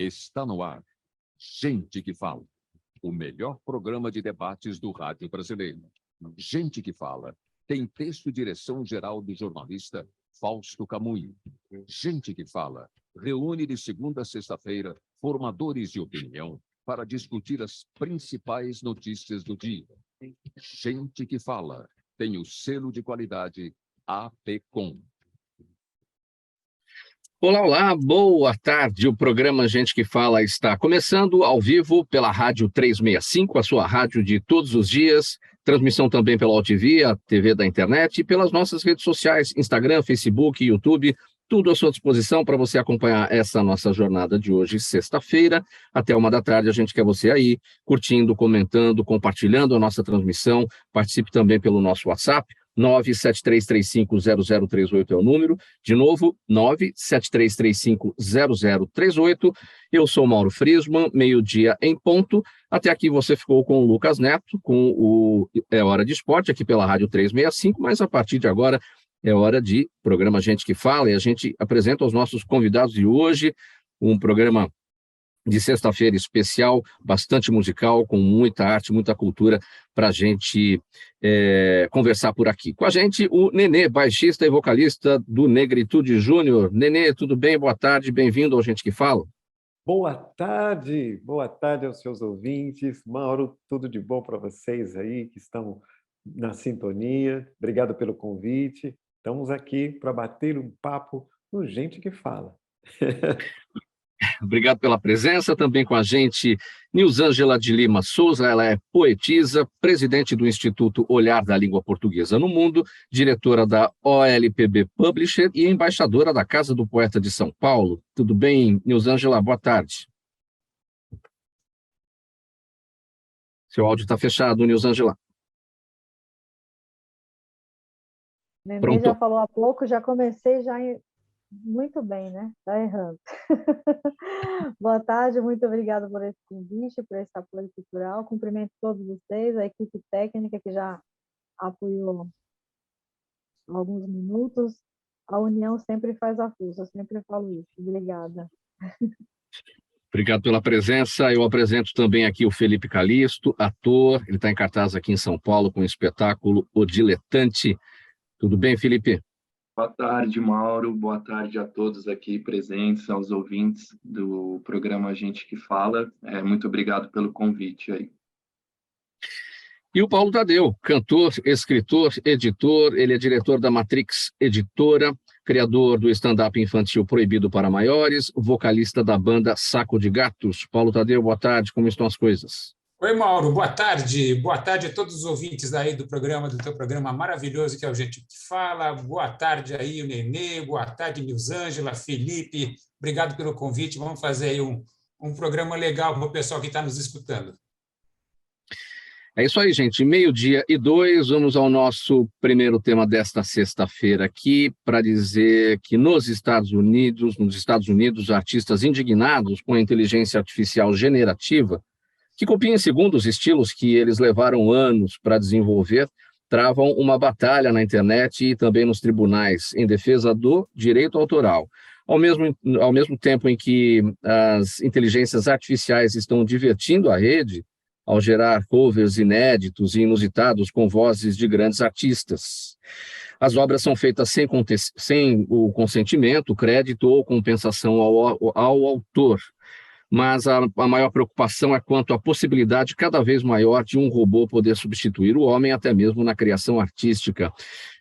Está no ar. Gente que Fala, o melhor programa de debates do rádio brasileiro. Gente que Fala tem texto e direção geral do jornalista Fausto Camunho. Gente que Fala reúne de segunda a sexta-feira formadores de opinião para discutir as principais notícias do dia. Gente que Fala tem o selo de qualidade APCOM. Olá, olá, boa tarde. O programa Gente que Fala está começando ao vivo pela Rádio 365, a sua rádio de todos os dias. Transmissão também pela UTV, a TV da internet, e pelas nossas redes sociais, Instagram, Facebook, YouTube, tudo à sua disposição para você acompanhar essa nossa jornada de hoje, sexta-feira, até 1 da tarde. A gente quer você aí, curtindo, comentando, compartilhando a nossa transmissão. Participe também pelo nosso WhatsApp, 973350038 é o número. De novo, 973350038. Eu sou Mauro Friesman, meio-dia em ponto. Até aqui você ficou com o Lucas Neto, com o É Hora de Esporte, aqui pela Rádio 365, mas a partir de agora é hora de programa Gente que Fala, e a gente apresenta os nossos convidados de hoje, um programa de sexta-feira especial, bastante musical, com muita arte, muita cultura para a gente conversar por aqui. Com a gente, o Nenê, baixista e vocalista do Negritude Júnior. Nenê, tudo bem? Boa tarde, bem-vindo ao Gente que Fala. Boa tarde aos seus ouvintes. Mauro, tudo de bom para vocês aí que estão na sintonia. Obrigado pelo convite. Estamos aqui para bater um papo no Gente que Fala. Obrigado pela presença. Também com a gente, Nilzângela de Lima Souza. Ela é poetisa, presidente do Instituto Olhar da Língua Portuguesa no Mundo, diretora da OLPB Publisher e embaixadora da Casa do Poeta de São Paulo. Tudo bem, Nilzângela? Boa tarde. Seu áudio está fechado, Nilzângela. Nenê já falou há pouco, já comecei muito bem, né? Tá errando. Boa tarde, muito obrigada por esse convite, por esse apoio cultural. Cumprimento todos vocês, a equipe técnica que já apoiou há alguns minutos. A união sempre faz a força, eu sempre falo isso. Obrigada. Obrigado pela presença. Eu apresento também aqui o Felipe Calisto, ator. Ele está em cartaz aqui em São Paulo com o espetáculo O Diletante. Tudo bem, Felipe? Boa tarde, Mauro. Boa tarde a todos aqui presentes, aos ouvintes do programa Gente que Fala. Muito obrigado pelo convite aí. E o Paulo Tadeu, cantor, escritor, editor. Ele é diretor da Matrix Editora, criador do stand-up infantil Proibido para Maiores, vocalista da banda Saco de Gatos. Paulo Tadeu, boa tarde. Como estão as coisas? Oi, Mauro, boa tarde. Boa tarde a todos os ouvintes aí do teu programa maravilhoso que é o Gente que Fala. Boa tarde aí, o Nenê, boa tarde, Nilzângela, Felipe. Obrigado pelo convite. Vamos fazer aí um programa legal para o pessoal que está nos escutando. É isso aí, gente. 12:02, vamos ao nosso primeiro tema desta sexta-feira aqui, para dizer que nos Estados Unidos, artistas indignados com a inteligência artificial generativa, que copia em segundos estilos que eles levaram anos para desenvolver, travam uma batalha na internet e também nos tribunais em defesa do direito autoral. Ao mesmo tempo em que as inteligências artificiais estão divertindo a rede ao gerar covers inéditos e inusitados com vozes de grandes artistas. As obras são feitas sem o consentimento, crédito ou compensação ao autor. Mas a maior preocupação é quanto à possibilidade cada vez maior de um robô poder substituir o homem, até mesmo na criação artística.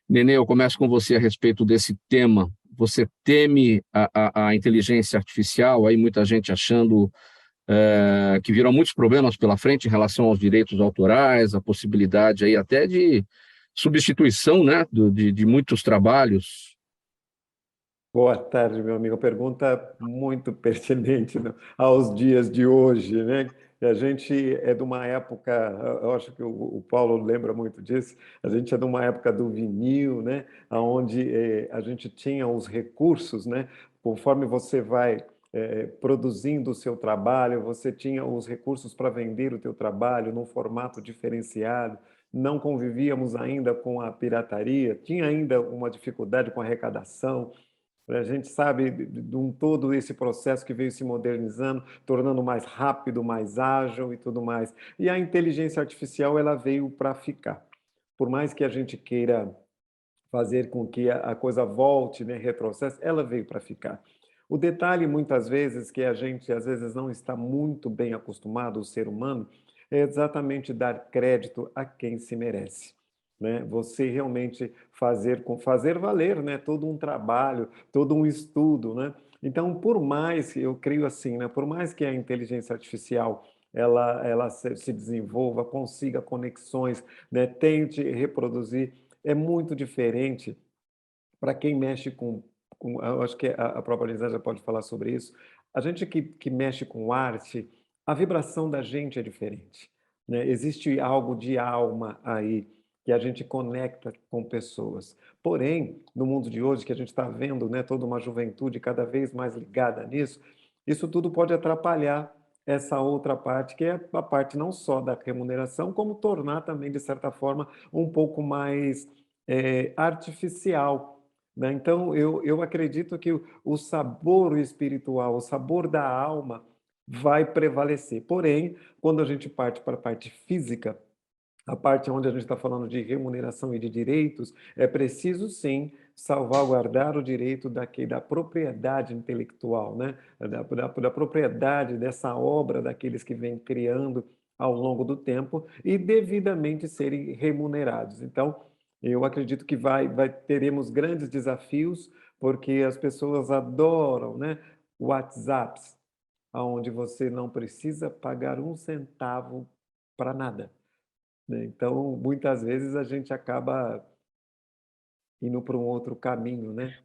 Nenê, eu começo com você a respeito desse tema. Você teme a inteligência artificial? Aí muita gente achando que virão muitos problemas pela frente em relação aos direitos autorais, a possibilidade aí até de substituição, né, de muitos trabalhos. Boa tarde, meu amigo. Pergunta muito pertinente, né, aos dias de hoje, né? E a gente é de uma época, eu acho que o Paulo lembra muito disso, a gente é de uma época do vinil, né? Onde a gente tinha os recursos, né? Conforme você vai produzindo o seu trabalho, você tinha os recursos para vender o teu trabalho num formato diferenciado, não convivíamos ainda com a pirataria, tinha ainda uma dificuldade com a arrecadação. A gente sabe de todo esse processo que veio se modernizando, tornando mais rápido, mais ágil e tudo mais. E a inteligência artificial, ela veio para ficar. Por mais que a gente queira fazer com que a coisa volte, né, retrocesse, ela veio para ficar. O detalhe, muitas vezes, que a gente, às vezes, não está muito bem acostumado, o ser humano, é exatamente dar crédito a quem se merece. Né? Você realmente fazer valer, né? Todo um trabalho, todo um estudo, né? Então, por mais, eu creio assim, né? Por mais que a inteligência artificial ela se desenvolva, consiga conexões, né? Tente reproduzir, é muito diferente para quem mexe com. Eu acho que a própria Elisângela pode falar sobre isso. A gente que mexe com arte, a vibração da gente é diferente. Né? Existe algo de alma aí que a gente conecta com pessoas. Porém, no mundo de hoje, que a gente está vendo, né, toda uma juventude cada vez mais ligada nisso, isso tudo pode atrapalhar essa outra parte, que é a parte não só da remuneração, como tornar também, de certa forma, um pouco mais artificial. Né? Então, eu acredito que o sabor espiritual, o sabor da alma vai prevalecer. Porém, quando a gente parte para a parte física, a parte onde a gente está falando de remuneração e de direitos, é preciso sim salvaguardar o direito da propriedade intelectual, né? Da propriedade dessa obra daqueles que vêm criando ao longo do tempo e devidamente serem remunerados. Então, eu acredito que teremos grandes desafios, porque as pessoas adoram, né? WhatsApps, onde você não precisa pagar um centavo para nada. Né? Então, muitas vezes a gente acaba indo para um outro caminho, né?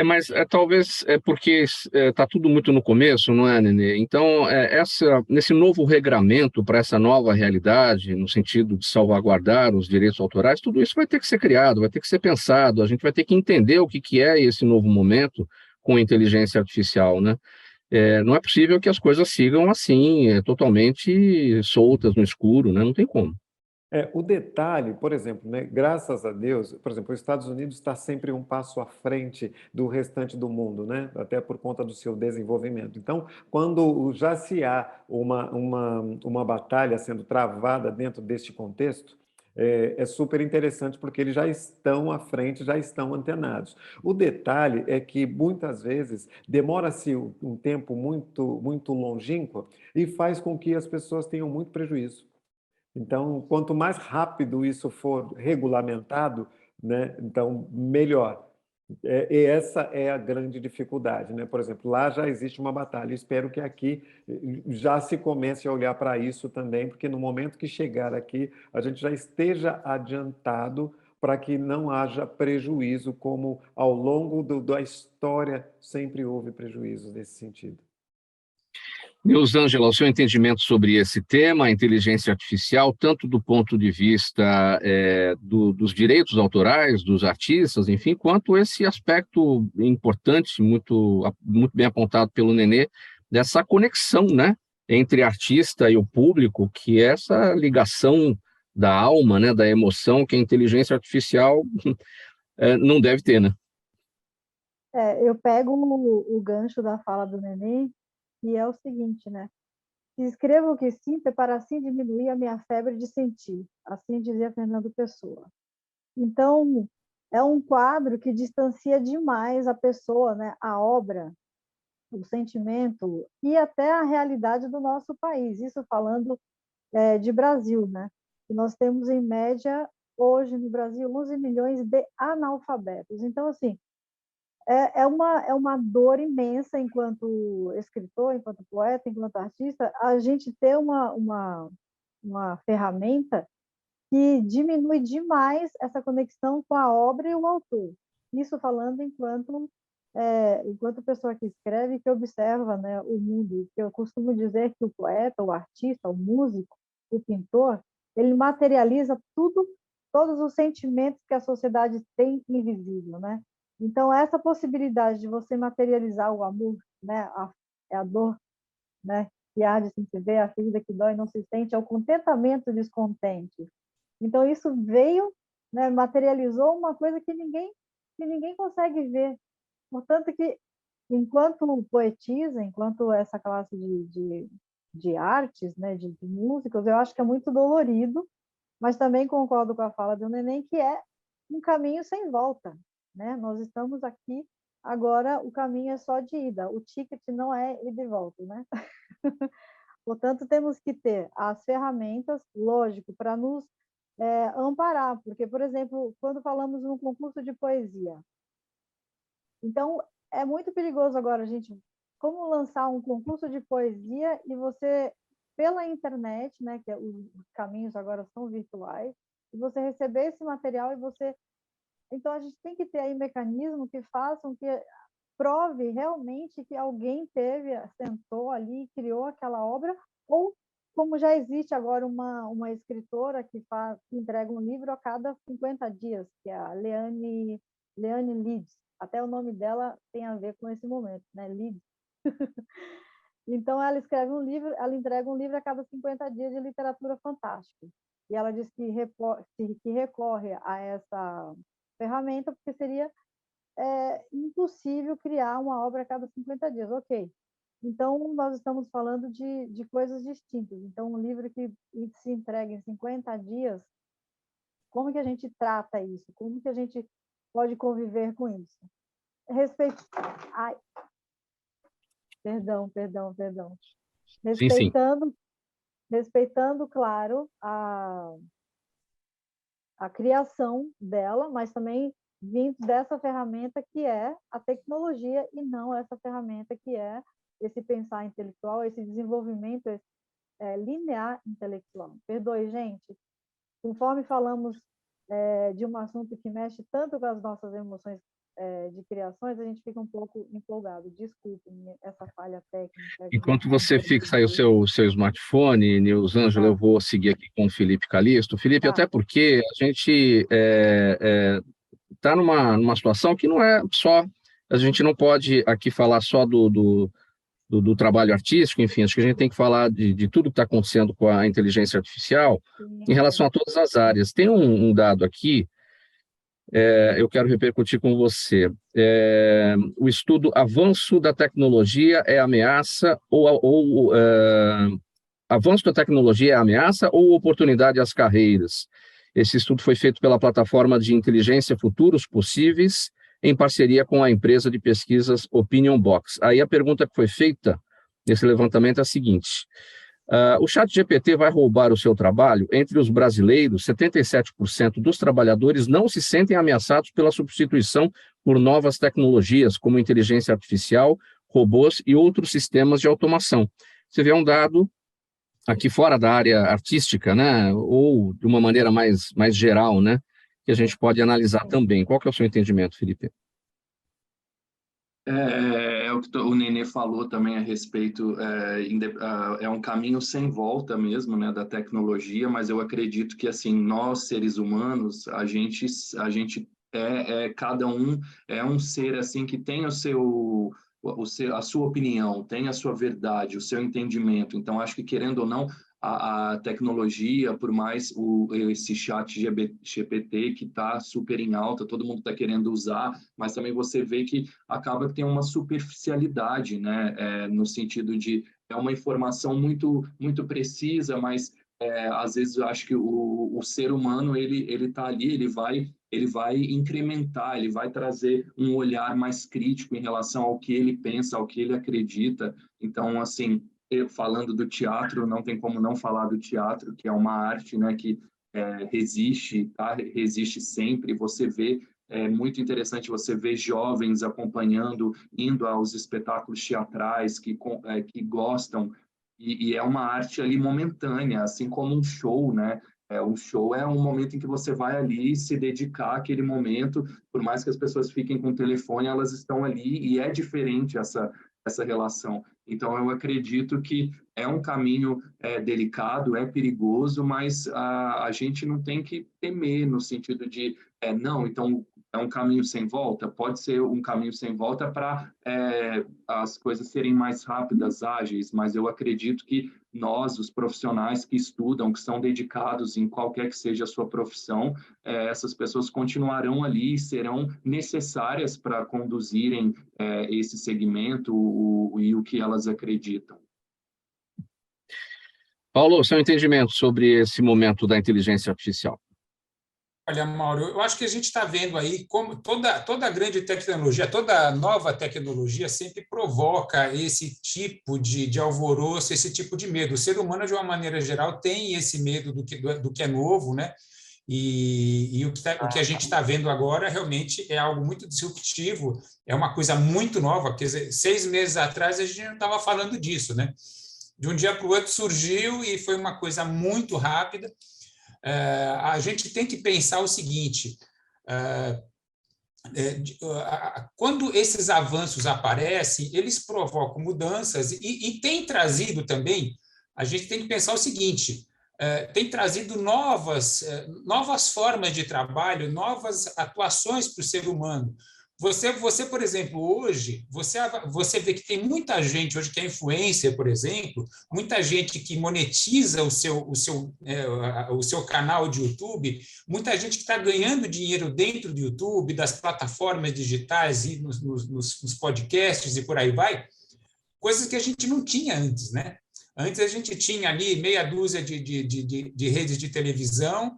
Mas talvez é porque está tudo muito no começo, não é, Nenê? Então, nesse novo regramento para essa nova realidade, no sentido de salvaguardar os direitos autorais, tudo isso vai ter que ser criado, vai ter que ser pensado, a gente vai ter que entender o que é esse novo momento com a inteligência artificial, né? Não é possível que as coisas sigam assim, totalmente soltas no escuro, né? Não tem como. O detalhe, por exemplo, né, graças a Deus, por exemplo, os Estados Unidos está sempre um passo à frente do restante do mundo, né, até por conta do seu desenvolvimento. Então, quando já se há uma batalha sendo travada dentro deste contexto, é super interessante porque eles já estão à frente, já estão antenados. O detalhe é que muitas vezes demora-se um tempo muito, muito longínquo e faz com que as pessoas tenham muito prejuízo. Então, quanto mais rápido isso for regulamentado, né, então melhor. E essa é a grande dificuldade, né? Por exemplo, lá já existe uma batalha. Espero que aqui já se comece a olhar para isso também, porque no momento que chegar aqui, a gente já esteja adiantado para que não haja prejuízo, como ao longo da história sempre houve prejuízos nesse sentido. Elisângela, o seu entendimento sobre esse tema, a inteligência artificial, tanto do ponto de vista dos direitos autorais, dos artistas, enfim, quanto esse aspecto importante, muito, muito bem apontado pelo Nenê, dessa conexão, né, entre artista e o público, que é essa ligação da alma, né, da emoção, que a inteligência artificial não deve ter, né? Eu pego o gancho da fala do Nenê, e é o seguinte, né? Escrevo o que sinto para assim diminuir a minha febre de sentir, assim dizia Fernando Pessoa. Então, é um quadro que distancia demais a pessoa, né? A obra, o sentimento e até a realidade do nosso país. Isso falando de Brasil, né? E nós temos, em média, hoje no Brasil, 11 milhões de analfabetos. Então, assim, é uma dor imensa enquanto escritor, enquanto poeta, enquanto artista, a gente ter uma ferramenta que diminui demais essa conexão com a obra e o autor. Isso falando enquanto pessoa que escreve, que observa, né, o mundo. Eu costumo dizer que o poeta, o artista, o músico, o pintor, ele materializa todos os sentimentos que a sociedade tem invisível, né? Então, essa possibilidade de você materializar o amor, né, a dor, né, que há de se ver, a ferida que dói não se sente, é o contentamento descontente. Então, isso veio, né, materializou uma coisa que ninguém consegue ver. Portanto, que enquanto poetisa, enquanto essa classe de artes, né, de músicos, eu acho que é muito dolorido, mas também concordo com a fala do Neném, que é um caminho sem volta, né? Nós estamos aqui, agora o caminho é só de ida, o ticket não é ida e volta, né? Portanto, temos que ter as ferramentas, lógico, para nos amparar, porque, por exemplo, quando falamos num concurso de poesia, então é muito perigoso agora a gente, como lançar um concurso de poesia e você, pela internet, né, que os caminhos agora são virtuais, e você receber esse material e você... Então, a gente tem que ter aí mecanismos que façam que prove realmente que alguém sentou ali e criou aquela obra, ou como já existe agora uma escritora que entrega um livro a cada 50 dias, que é a Leane Leeds. Até o nome dela tem a ver com esse momento, né? Leeds. Então, ela escreve um livro, ela entrega um livro a cada 50 dias de literatura fantástica. E ela diz que recorre a essa ferramenta porque seria impossível criar uma obra a cada 50 dias. Ok. Então, nós estamos falando de coisas distintas. Então, um livro que se entrega em 50 dias, como que a gente trata isso? Como que a gente pode conviver com isso? Ai, perdão. Sim. Respeitando, claro, a criação dela, mas também vindo dessa ferramenta que é a tecnologia e não essa ferramenta que é esse pensar intelectual, esse desenvolvimento linear intelectual. Perdoe, gente, conforme falamos de um assunto que mexe tanto com as nossas emoções de criações, a gente fica um pouco empolgado. Desculpe-me essa falha técnica. Enquanto você fixa aí o seu smartphone, Nilzângela, eu vou seguir aqui com o Felipe Calisto. Felipe, até porque a gente está numa situação que não é só... A gente não pode aqui falar só do trabalho artístico, enfim, acho que a gente tem que falar de tudo que está acontecendo com a inteligência artificial em relação a todas as áreas. Tem um dado aqui, eu quero repercutir com você. O estudo Avanço da Tecnologia é Ameaça Avanço da Tecnologia é Ameaça ou Oportunidade às Carreiras? Esse estudo foi feito pela plataforma de inteligência Futuros Possíveis, em parceria com a empresa de pesquisas Opinion Box. Aí a pergunta que foi feita nesse levantamento é a seguinte: o ChatGPT vai roubar o seu trabalho? Entre os brasileiros, 77% dos trabalhadores não se sentem ameaçados pela substituição por novas tecnologias, como inteligência artificial, robôs e outros sistemas de automação. Você vê um dado aqui fora da área artística, né, ou de uma maneira mais geral, né, que a gente pode analisar também. Qual que é o seu entendimento, Felipe? É o que o Nenê falou também a respeito, é um caminho sem volta mesmo, né, da tecnologia, mas eu acredito que, assim, nós, seres humanos, a gente cada um é um ser, assim, que tem a sua opinião, tem a sua verdade, o seu entendimento. Então, acho que, querendo ou não, a tecnologia, por mais esse chat GPT que está super em alta, todo mundo está querendo usar, mas também você vê que acaba que tem uma superficialidade, né? No sentido de é uma informação muito precisa, mas às vezes eu acho que o ser humano ele está ali, ele vai incrementar, ele vai trazer um olhar mais crítico em relação ao que ele pensa, ao que ele acredita. Então, assim, falando do teatro, não tem como não falar do teatro, que é uma arte, né, que resiste, tá? Resiste sempre. Você vê, é muito interessante você ver jovens acompanhando, indo aos espetáculos teatrais, que gostam, e é uma arte ali momentânea, assim como um show, né? Um show é um momento em que você vai ali se dedicar àquele momento, por mais que as pessoas fiquem com o telefone, elas estão ali, e é diferente essa relação. Então, eu acredito que é um caminho delicado, é perigoso, mas a gente não tem que temer no sentido de, não, então é um caminho sem volta? Pode ser um caminho sem volta para as coisas serem mais rápidas, ágeis, mas eu acredito que nós, os profissionais que estudam, que são dedicados em qualquer que seja a sua profissão, essas pessoas continuarão ali e serão necessárias para conduzirem esse segmento e o que elas acreditam. Paulo, seu entendimento sobre esse momento da inteligência artificial? Olha, Mauro, eu acho que a gente está vendo aí como toda grande tecnologia, toda nova tecnologia sempre provoca esse tipo de alvoroço, esse tipo de medo. O ser humano, de uma maneira geral, tem esse medo do que é novo, né? E o que a gente está vendo agora realmente é algo muito disruptivo, é uma coisa muito nova. Quer dizer, 6 meses atrás a gente não estava falando disso, né? De um dia para o outro surgiu e foi uma coisa muito rápida. A gente tem que pensar o seguinte: quando esses avanços aparecem, eles provocam mudanças e tem trazido também, a gente tem que pensar o seguinte, tem trazido novas formas de trabalho, novas atuações para o ser humano. Você, por exemplo, hoje, você vê que tem muita gente hoje que é influencer, por exemplo, muita gente que monetiza o seu canal de YouTube, muita gente que está ganhando dinheiro dentro do YouTube, das plataformas digitais e nos podcasts e por aí vai, coisas que a gente não tinha antes, né? Antes a gente tinha ali meia dúzia de redes de televisão,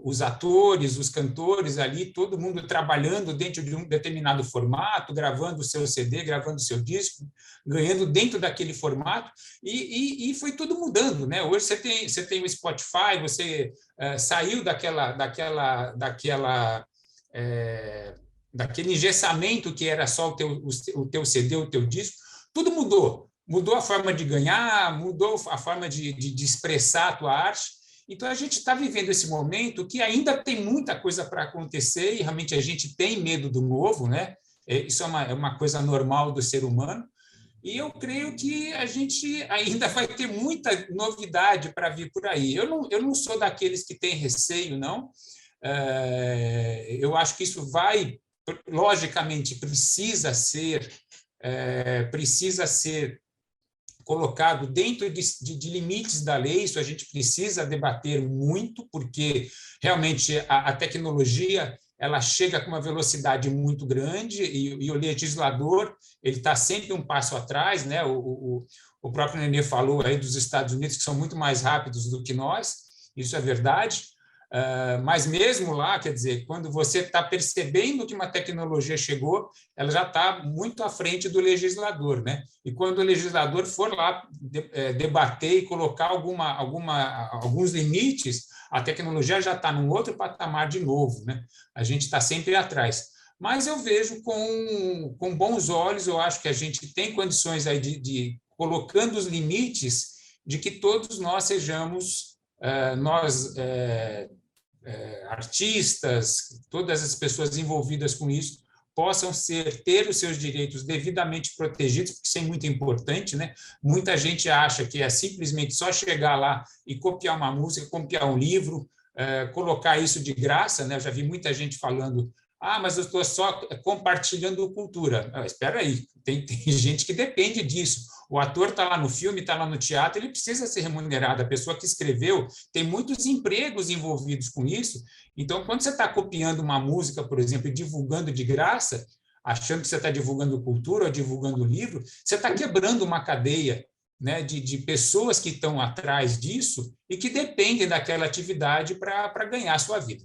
os atores, os cantores ali, todo mundo trabalhando dentro de um determinado formato, gravando o seu CD, gravando o seu disco, ganhando dentro daquele formato, e foi tudo mudando, né? Hoje você tem o Spotify, você saiu daquele engessamento que era só o teu CD, o teu disco, tudo mudou. Mudou a forma de ganhar, mudou a forma de expressar a tua arte. Então, a gente está vivendo esse momento que ainda tem muita coisa para acontecer e realmente a gente tem medo do novo, né? Isso é uma coisa normal do ser humano. E eu creio que a gente ainda vai ter muita novidade para vir por aí. Eu não sou daqueles que têm receio, não. Eu acho que isso logicamente, precisa ser colocado dentro de limites da lei. Isso a gente precisa debater muito, porque realmente a tecnologia ela chega com uma velocidade muito grande e o legislador ele está sempre um passo atrás, né? O próprio Nenê falou aí dos Estados Unidos, que são muito mais rápidos do que nós, isso é verdade. Mas mesmo lá, quer dizer, quando você está percebendo que uma tecnologia chegou, ela já está muito à frente do legislador, né? E quando o legislador for lá debater e colocar alguns limites, a tecnologia já está num outro patamar de novo, né? A gente está sempre atrás. Mas eu vejo com bons olhos, eu acho que a gente tem condições aí de colocando os limites, de que todos nós sejamos artistas, todas as pessoas envolvidas com isso, possam ter os seus direitos devidamente protegidos, porque isso é muito importante, né? Muita gente acha que é simplesmente só chegar lá e copiar uma música, copiar um livro, colocar isso de graça, né? Eu já vi muita gente falando: mas eu estou só compartilhando cultura. Espera aí, tem gente que depende disso. O ator está lá no filme, está lá no teatro, ele precisa ser remunerado. A pessoa que escreveu tem muitos empregos envolvidos com isso. Então, quando você está copiando uma música, por exemplo, e divulgando de graça, achando que você está divulgando cultura ou divulgando livro, você está quebrando uma cadeia, né, de pessoas que estão atrás disso e que dependem daquela atividade para ganhar a sua vida.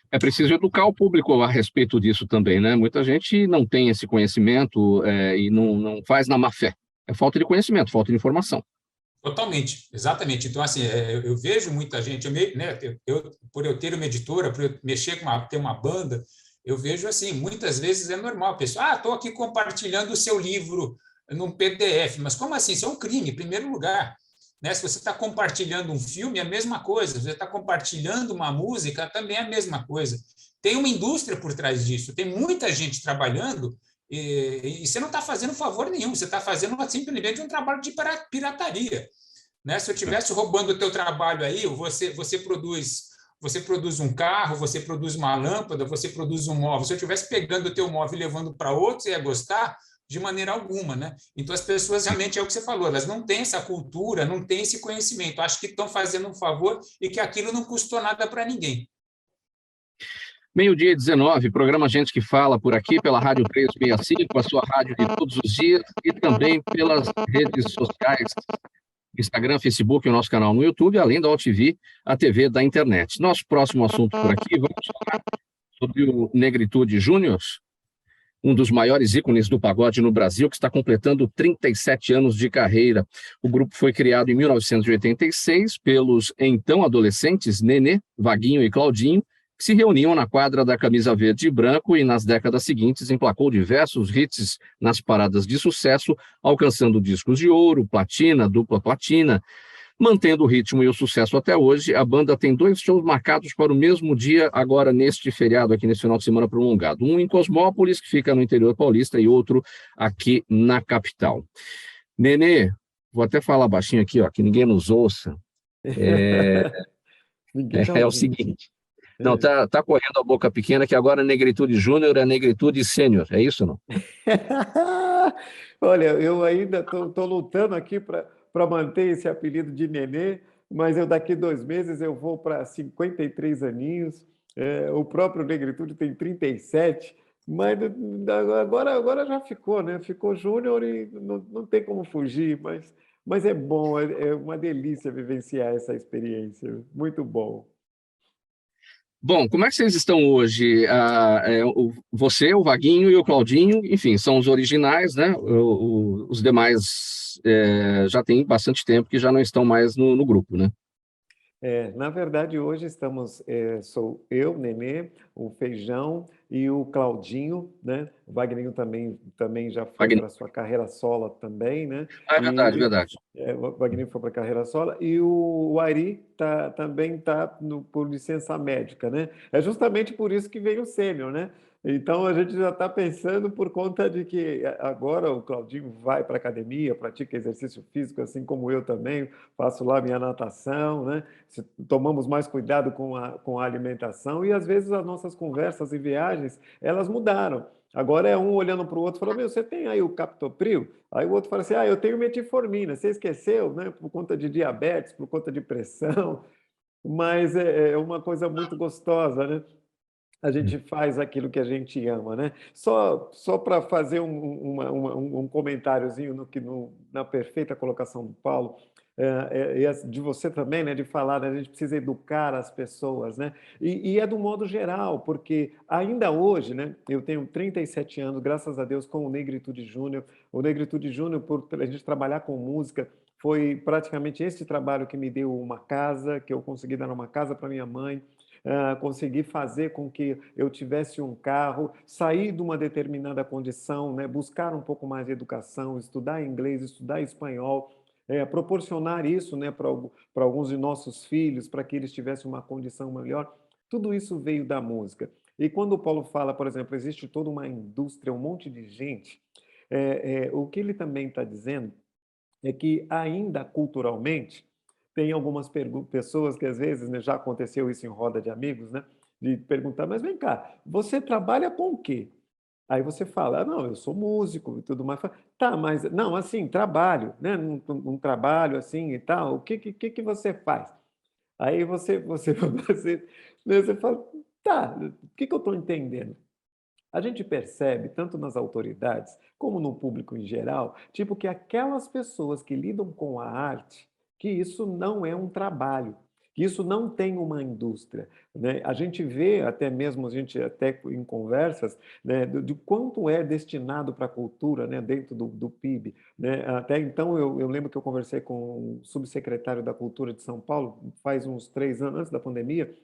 É preciso educar o público a respeito disso também, né? Muita gente não tem esse conhecimento e não faz na má fé. É falta de conhecimento, falta de informação. Totalmente, exatamente. Então, assim, eu vejo muita gente, por eu ter uma editora, por eu mexer ter uma banda, eu vejo assim, muitas vezes é normal, a pessoa, estou aqui compartilhando o seu livro num PDF, mas como assim? Isso é um crime, em primeiro lugar. Né? Se você está compartilhando um filme, é a mesma coisa. Se você está compartilhando uma música, também é a mesma coisa. Tem uma indústria por trás disso, tem muita gente trabalhando e você não está fazendo favor nenhum, você está fazendo simplesmente um trabalho de pirataria. Né? Se eu estivesse roubando o teu trabalho aí, você produz você produz um carro, você produz uma lâmpada, você produz um móvel. Se eu estivesse pegando o teu móvel e levando para outro, você ia gostar? De maneira alguma, né? Então, as pessoas realmente, é o que você falou, elas não têm essa cultura, não têm esse conhecimento, acham que estão fazendo um favor e que aquilo não custou nada para ninguém. 12h19, programa Gente que Fala por aqui, pela Rádio 365, a sua rádio de todos os dias, e também pelas redes sociais, Instagram, Facebook, o nosso canal no YouTube, além da OTV, a TV da internet. Nosso próximo assunto por aqui, vamos falar sobre o Negritude Júnior, um dos maiores ícones do pagode no Brasil, que está completando 37 anos de carreira. O grupo foi criado em 1986 pelos então adolescentes Nenê, Vaguinho e Claudinho, que se reuniam na quadra da Camisa Verde e Branco e nas décadas seguintes emplacou diversos hits nas paradas de sucesso, alcançando discos de ouro, platina, dupla platina. Mantendo o ritmo e o sucesso até hoje, a banda tem 2 shows marcados para o mesmo dia, agora neste feriado, aqui nesse final de semana prolongado. Um em Cosmópolis, que fica no interior paulista, e outro aqui na capital. Nenê, vou até falar baixinho aqui, ó, que ninguém nos ouça. É o seguinte. Não, tá correndo a boca pequena, que agora a Negritude Júnior é Negritude Sênior, é isso ou não? Olha, eu ainda estou lutando aqui para manter esse apelido de Nenê, mas daqui 2 meses eu vou para 53 aninhos, o próprio Negritude tem 37, mas agora já ficou, né? Ficou Júnior e não tem como fugir, mas é bom, é uma delícia vivenciar essa experiência, muito bom. Bom, como é que vocês estão hoje? Você, o Vaguinho e o Claudinho, enfim, são os originais, né? Os demais já tem bastante tempo que já não estão mais no grupo, né? Na verdade, hoje sou eu, Nenê, o Feijão e o Claudinho, né? O Wagninho também já foi para a sua carreira solo também, né? É verdade, verdade. O Wagninho foi para a carreira solo e o Ari também está por licença médica, né? É justamente por isso que veio o sênior, né? Então a gente já está pensando por conta de que agora o Claudinho vai para a academia, pratica exercício físico, assim como eu também, faço lá minha natação, né? Tomamos mais cuidado com a alimentação e às vezes as nossas conversas e viagens, elas mudaram. Agora é um olhando para o outro e falando, meu, você tem aí o captopril? Aí o outro fala assim, eu tenho metformina, você esqueceu, né? Por conta de diabetes, por conta de pressão, mas é uma coisa muito gostosa, né? A gente faz aquilo que a gente ama, né? Só para fazer um comentáriozinho na perfeita colocação do Paulo, de você também, né? De falar, né? A gente precisa educar as pessoas, né? E é do modo geral, porque ainda hoje, né? Eu tenho 37 anos, graças a Deus, com o Negritude Júnior. O Negritude Júnior, por a gente trabalhar com música, foi praticamente esse trabalho que me deu uma casa, que eu consegui dar uma casa para minha mãe. Conseguir fazer com que eu tivesse um carro, sair de uma determinada condição, né? Buscar um pouco mais de educação, estudar inglês, estudar espanhol, proporcionar isso, né, para alguns de nossos filhos, para que eles tivessem uma condição melhor. Tudo isso veio da música. E quando o Paulo fala, por exemplo, existe toda uma indústria, um monte de gente, o que ele também está dizendo é que ainda culturalmente tem algumas pessoas que às vezes, né, já aconteceu isso em roda de amigos, né, de perguntar, mas vem cá, você trabalha com o quê? Aí você fala, não, eu sou músico e tudo mais. Fala, tá, mas não, assim, trabalho, né, um trabalho assim e tal, o que você faz? Aí você fala, tá, o que eu estou entendendo? A gente percebe, tanto nas autoridades como no público em geral, tipo que aquelas pessoas que lidam com a arte, que isso não é um trabalho, que isso não tem uma indústria, né? A gente vê até mesmo, a gente até em conversas, né, de quanto é destinado para a cultura, né, dentro do PIB, né? Até então eu lembro que eu conversei com o subsecretário da Cultura de São Paulo, faz uns 3 anos, antes da pandemia,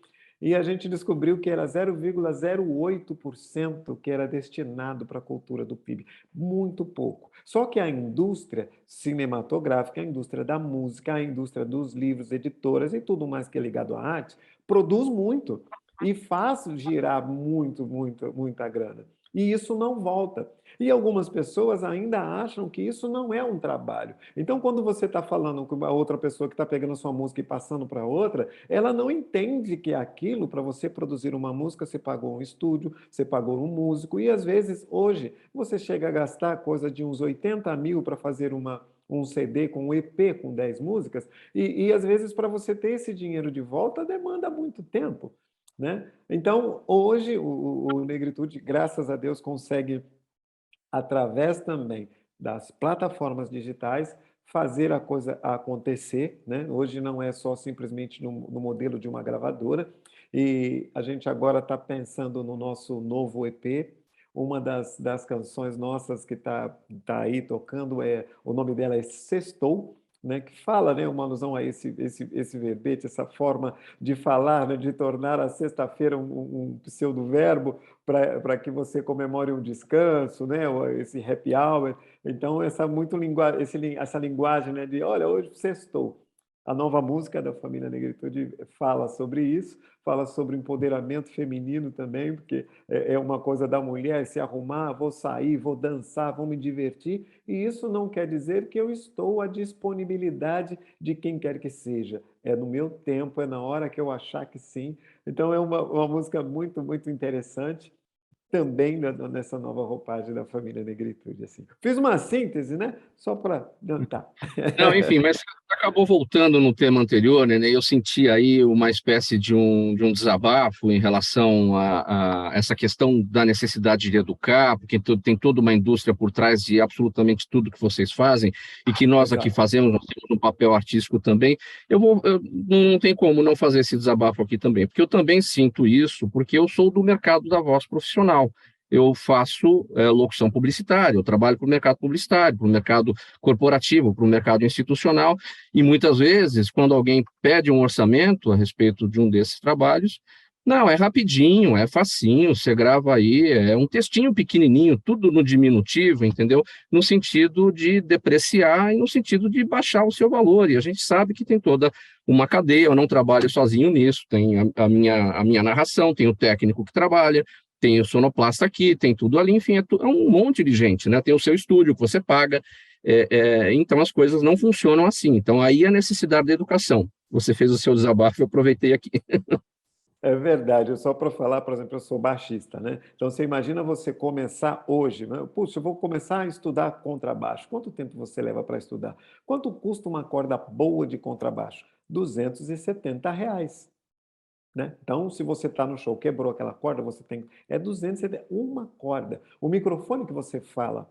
e a gente descobriu que era 0,08% que era destinado para a cultura do PIB. Muito pouco. Só que a indústria cinematográfica, a indústria da música, a indústria dos livros, editoras e tudo mais que é ligado à arte, produz muito e faz girar muita grana. e isso não volta. E algumas pessoas ainda acham que isso não é um trabalho. Então, quando você está falando com a outra pessoa que está pegando a sua música e passando para outra, ela não entende que aquilo, para você produzir uma música, você pagou um estúdio, você pagou um músico, e às vezes, hoje, você chega a gastar coisa de uns 80 mil para fazer um CD com um EP com 10 músicas, e às vezes, para você ter esse dinheiro de volta, demanda muito tempo, né? Então, hoje, o Negritude, graças a Deus, consegue, através também das plataformas digitais, fazer a coisa acontecer, né? Hoje não é só simplesmente no modelo de uma gravadora, e a gente agora está pensando no nosso novo EP. Uma das canções nossas que tá aí tocando, o nome dela é Sextou, né? Que fala, né, uma alusão a esse verbete, essa forma de falar, né, de tornar a sexta-feira um pseudo-verbo, para que você comemore um descanso, né? Esse happy hour. Então, essa linguagem, né, de, olha, hoje sextou. A nova música da família Negritude fala sobre isso, fala sobre empoderamento feminino também, porque é uma coisa da mulher se arrumar, vou sair, vou dançar, vou me divertir, e isso não quer dizer que eu estou à disponibilidade de quem quer que seja. É no meu tempo, é na hora que eu achar que sim. Então, é uma música muito, muito interessante, também nessa nova roupagem da família Negritude. Assim. Fiz uma síntese, né? Só para adiantar. Não, enfim, mas acabou voltando no tema anterior, né? Eu senti aí uma espécie de um desabafo em relação a essa questão da necessidade de educar, porque tem toda uma indústria por trás de absolutamente tudo que vocês fazem, e que nós aqui fazemos, nós temos um papel artístico também. Não tem como não fazer esse desabafo aqui também, porque eu também sinto isso, porque eu sou do mercado da voz profissional. Eu faço locução publicitária, eu trabalho para o mercado publicitário, para o mercado corporativo, para o mercado institucional, e muitas vezes, quando alguém pede um orçamento a respeito de um desses trabalhos, não, é rapidinho, é facinho, você grava aí, é um textinho pequenininho, tudo no diminutivo, entendeu? No sentido de depreciar e no sentido de baixar o seu valor, e a gente sabe que tem toda uma cadeia, eu não trabalho sozinho nisso, tem a minha narração, tem o técnico que trabalha, tem o sonoplasta aqui, tem tudo ali, enfim, é um monte de gente, né? Tem o seu estúdio que você paga, então as coisas não funcionam assim. Então aí a necessidade da educação. Você fez o seu desabafo, eu aproveitei aqui. É verdade, só para falar, por exemplo, eu sou baixista, né? Então você imagina você começar hoje, né? Puxa, eu vou começar a estudar contrabaixo. Quanto tempo você leva para estudar? Quanto custa uma corda boa de contrabaixo? R$ 270. Né? Então, se você está no show, quebrou aquela corda, você tem... É 270, uma corda. O microfone que você fala,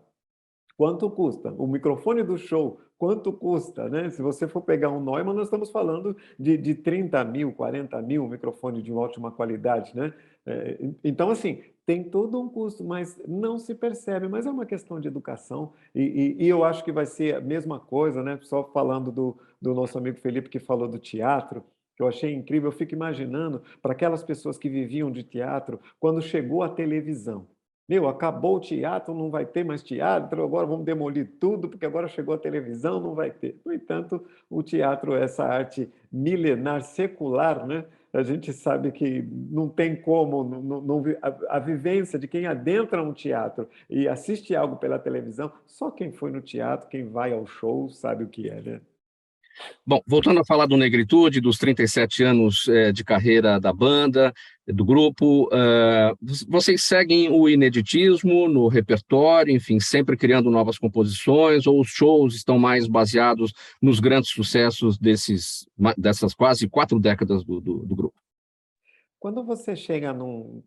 quanto custa? O microfone do show, quanto custa? Né? Se você for pegar um Neumann, nós estamos falando de 30 mil, 40 mil, um microfone de ótima qualidade. Né? Então, assim, tem todo um custo, mas não se percebe. Mas é uma questão de educação. E eu acho que vai ser a mesma coisa, né? Só falando do nosso amigo Felipe, que falou do teatro, que eu achei incrível. Eu fico imaginando para aquelas pessoas que viviam de teatro, quando chegou a televisão. Meu, acabou o teatro, não vai ter mais teatro, agora vamos demolir tudo, porque agora chegou a televisão, não vai ter. No entanto, o teatro, essa arte milenar, secular, né? A gente sabe que não tem como, a vivência de quem adentra um teatro e assiste algo pela televisão, só quem foi no teatro, quem vai ao show, sabe o que é, né? Bom, voltando a falar do Negritude, dos 37 anos de carreira da banda, do grupo, vocês seguem o ineditismo no repertório, enfim, sempre criando novas composições, ou os shows estão mais baseados nos grandes sucessos dessas quase 4 décadas do grupo? Quando você chega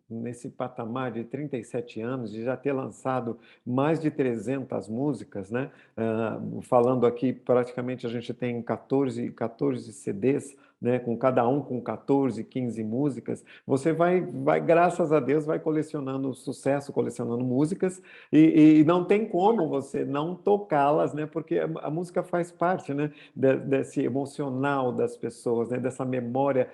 nesse patamar de 37 anos, de já ter lançado mais de 300 músicas, né? Falando aqui, praticamente a gente tem 14 CDs, né? Com cada um com 14, 15 músicas, você vai, graças a Deus, vai colecionando sucesso, colecionando músicas, e não tem como você não tocá-las, né? Porque a música faz parte, né? Desse emocional das pessoas, né? Dessa memória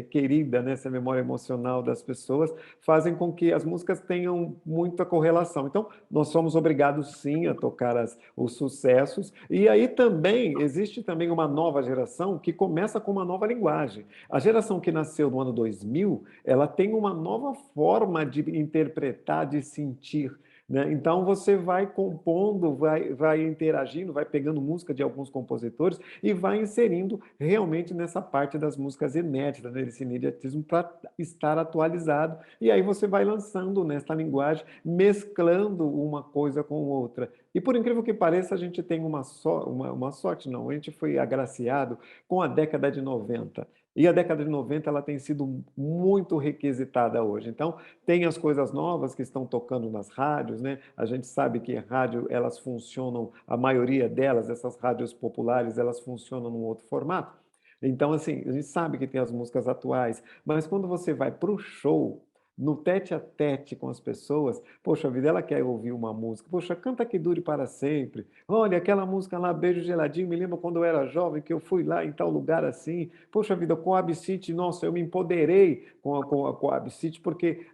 querida, né? Essa memória emocional das pessoas, fazem com que as músicas tenham muita correlação. Então, nós somos obrigados, sim, a tocar os sucessos, e aí também existe também uma nova geração que começa começa com uma nova linguagem. A geração que nasceu no ano 2000, ela tem uma nova forma de interpretar, de sentir, né? Então, você vai compondo, vai interagindo, vai pegando música de alguns compositores e vai inserindo realmente nessa parte das músicas inéditas, né, desse imediatismo, para estar atualizado. E aí você vai lançando nessa linguagem, mesclando uma coisa com outra. E, por incrível que pareça, a gente tem uma sorte, não, a gente foi agraciado com a década de 90. E a década de 90 ela tem sido muito requisitada hoje. Então, tem as coisas novas que estão tocando nas rádios, né? A gente sabe que rádio, elas funcionam, a maioria delas, essas rádios populares, elas funcionam num outro formato. Então, assim, a gente sabe que tem as músicas atuais, mas quando você vai para o show, no tete a tete com as pessoas, poxa vida, ela quer ouvir uma música, poxa, canta que dure para sempre. Olha, aquela música lá, Beijo Geladinho, me lembra quando eu era jovem, que eu fui lá em tal lugar assim. Poxa vida, Coab City, nossa, eu me empoderei com a Coab City, porque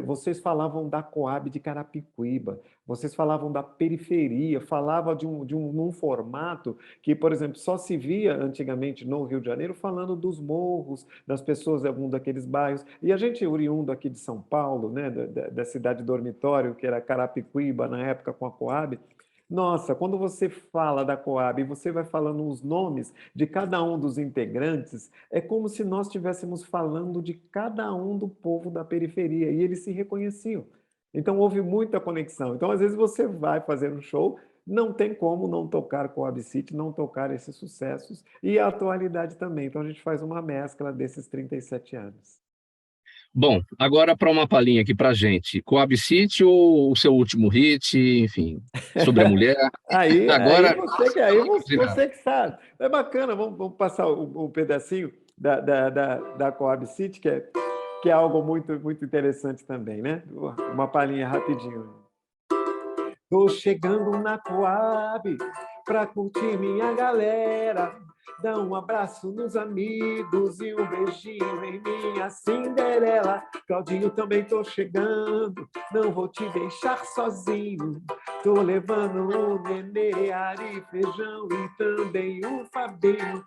vocês falavam da Coab de Carapicuíba, vocês falavam da periferia, falavam num formato que, por exemplo, só se via antigamente no Rio de Janeiro falando dos morros, das pessoas de algum daqueles bairros. E a gente, oriundo aqui de São Paulo, né, da cidade dormitório, que era Carapicuíba, na época com a Coab, nossa, quando você fala da Coab e você vai falando os nomes de cada um dos integrantes, é como se nós estivéssemos falando de cada um do povo da periferia, e eles se reconheciam. Então, houve muita conexão. Então, às vezes, você vai fazer um show, não tem como não tocar Coab City, não tocar esses sucessos, e a atualidade também. Então, a gente faz uma mescla desses 37 anos. Bom, agora para uma palhinha aqui para gente. Coab City ou o seu último hit, enfim, sobre a mulher? Agora, você que sabe. É bacana, vamos passar um pedacinho da Coab City, que é algo muito, muito interessante também, né? Uma palhinha rapidinho. Tô chegando na Coab pra curtir minha galera, dá um abraço nos amigos e um beijinho em minha Cinderela. Claudinho, também tô chegando, não vou te deixar sozinho. Tô levando o Nenê, Ari, Feijão e também o Fabinho.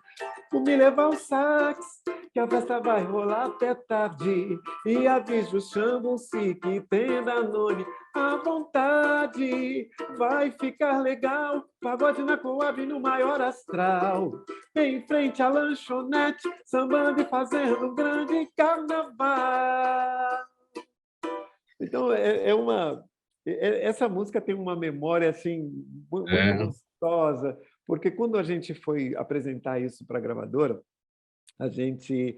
Vou me levar o sax, que a festa vai rolar até tarde. E avisa o Xambu-Si que tem Danone à vontade. Vai ficar legal, pagode na Coab no maior astral. Em frente à lanchonete, sambando e fazendo um grande carnaval. Então, essa música tem uma memória assim muito gostosa, porque quando a gente foi apresentar isso para a gravadora, a gente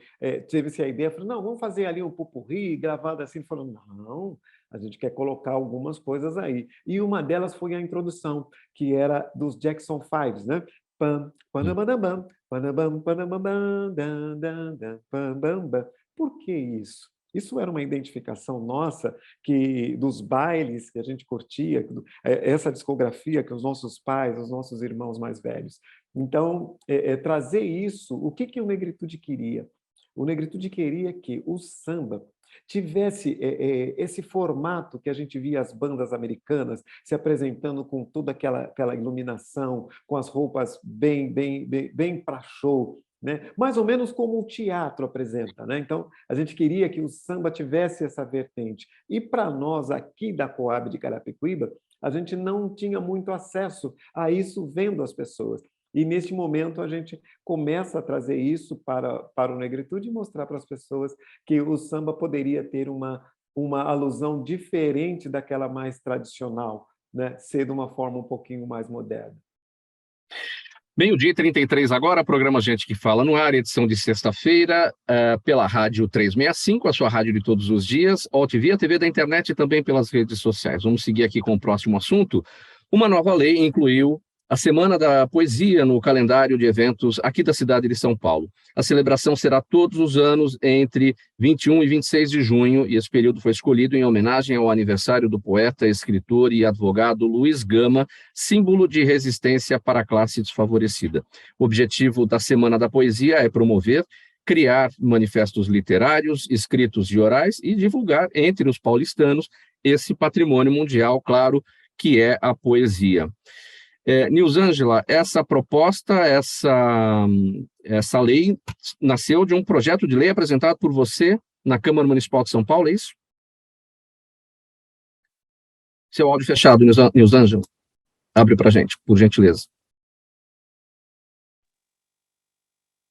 teve essa ideia, falou, não, vamos fazer ali um popurrí gravado assim. Falou, não, a gente quer colocar algumas coisas aí. E uma delas foi a introdução, que era dos Jackson 5, né? Pam, panabam, panabam, panabam, dan, dan, dan, pam, bam, bam. Por que isso? Isso era uma identificação nossa, que dos bailes que a gente curtia, essa discografia que os nossos pais, os nossos irmãos mais velhos. Então, trazer isso, o que o Negritude queria? O Negritude queria que o samba tivesse esse formato que a gente via as bandas americanas se apresentando com toda aquela iluminação, com as roupas bem para show, né? Mais ou menos como o teatro apresenta, né? Então, a gente queria que o samba tivesse essa vertente. E para nós, aqui da Coab de Carapicuíba, a gente não tinha muito acesso a isso vendo as pessoas. E, neste momento, a gente começa a trazer isso para o Negritude e mostrar para as pessoas que o samba poderia ter uma alusão diferente daquela mais tradicional, né? Ser de uma forma um pouquinho mais moderna. Meio-dia e 33 agora, programa Gente que Fala no ar, edição de sexta-feira, pela Rádio 365, a sua rádio de todos os dias, OTV, a TV da internet e também pelas redes sociais. Vamos seguir aqui com o próximo assunto. Uma nova lei incluiu a Semana da Poesia no calendário de eventos aqui da cidade de São Paulo. A celebração será todos os anos entre 21 e 26 de junho, e esse período foi escolhido em homenagem ao aniversário do poeta, escritor e advogado Luiz Gama, símbolo de resistência para a classe desfavorecida. O objetivo da Semana da Poesia é promover, criar manifestos literários, escritos e orais e divulgar entre os paulistanos esse patrimônio mundial, claro, que é a poesia. Nilzângela, essa proposta, essa lei nasceu de um projeto de lei apresentado por você na Câmara Municipal de São Paulo, é isso? Seu áudio fechado, Nilzângela. Abre para a gente, por gentileza.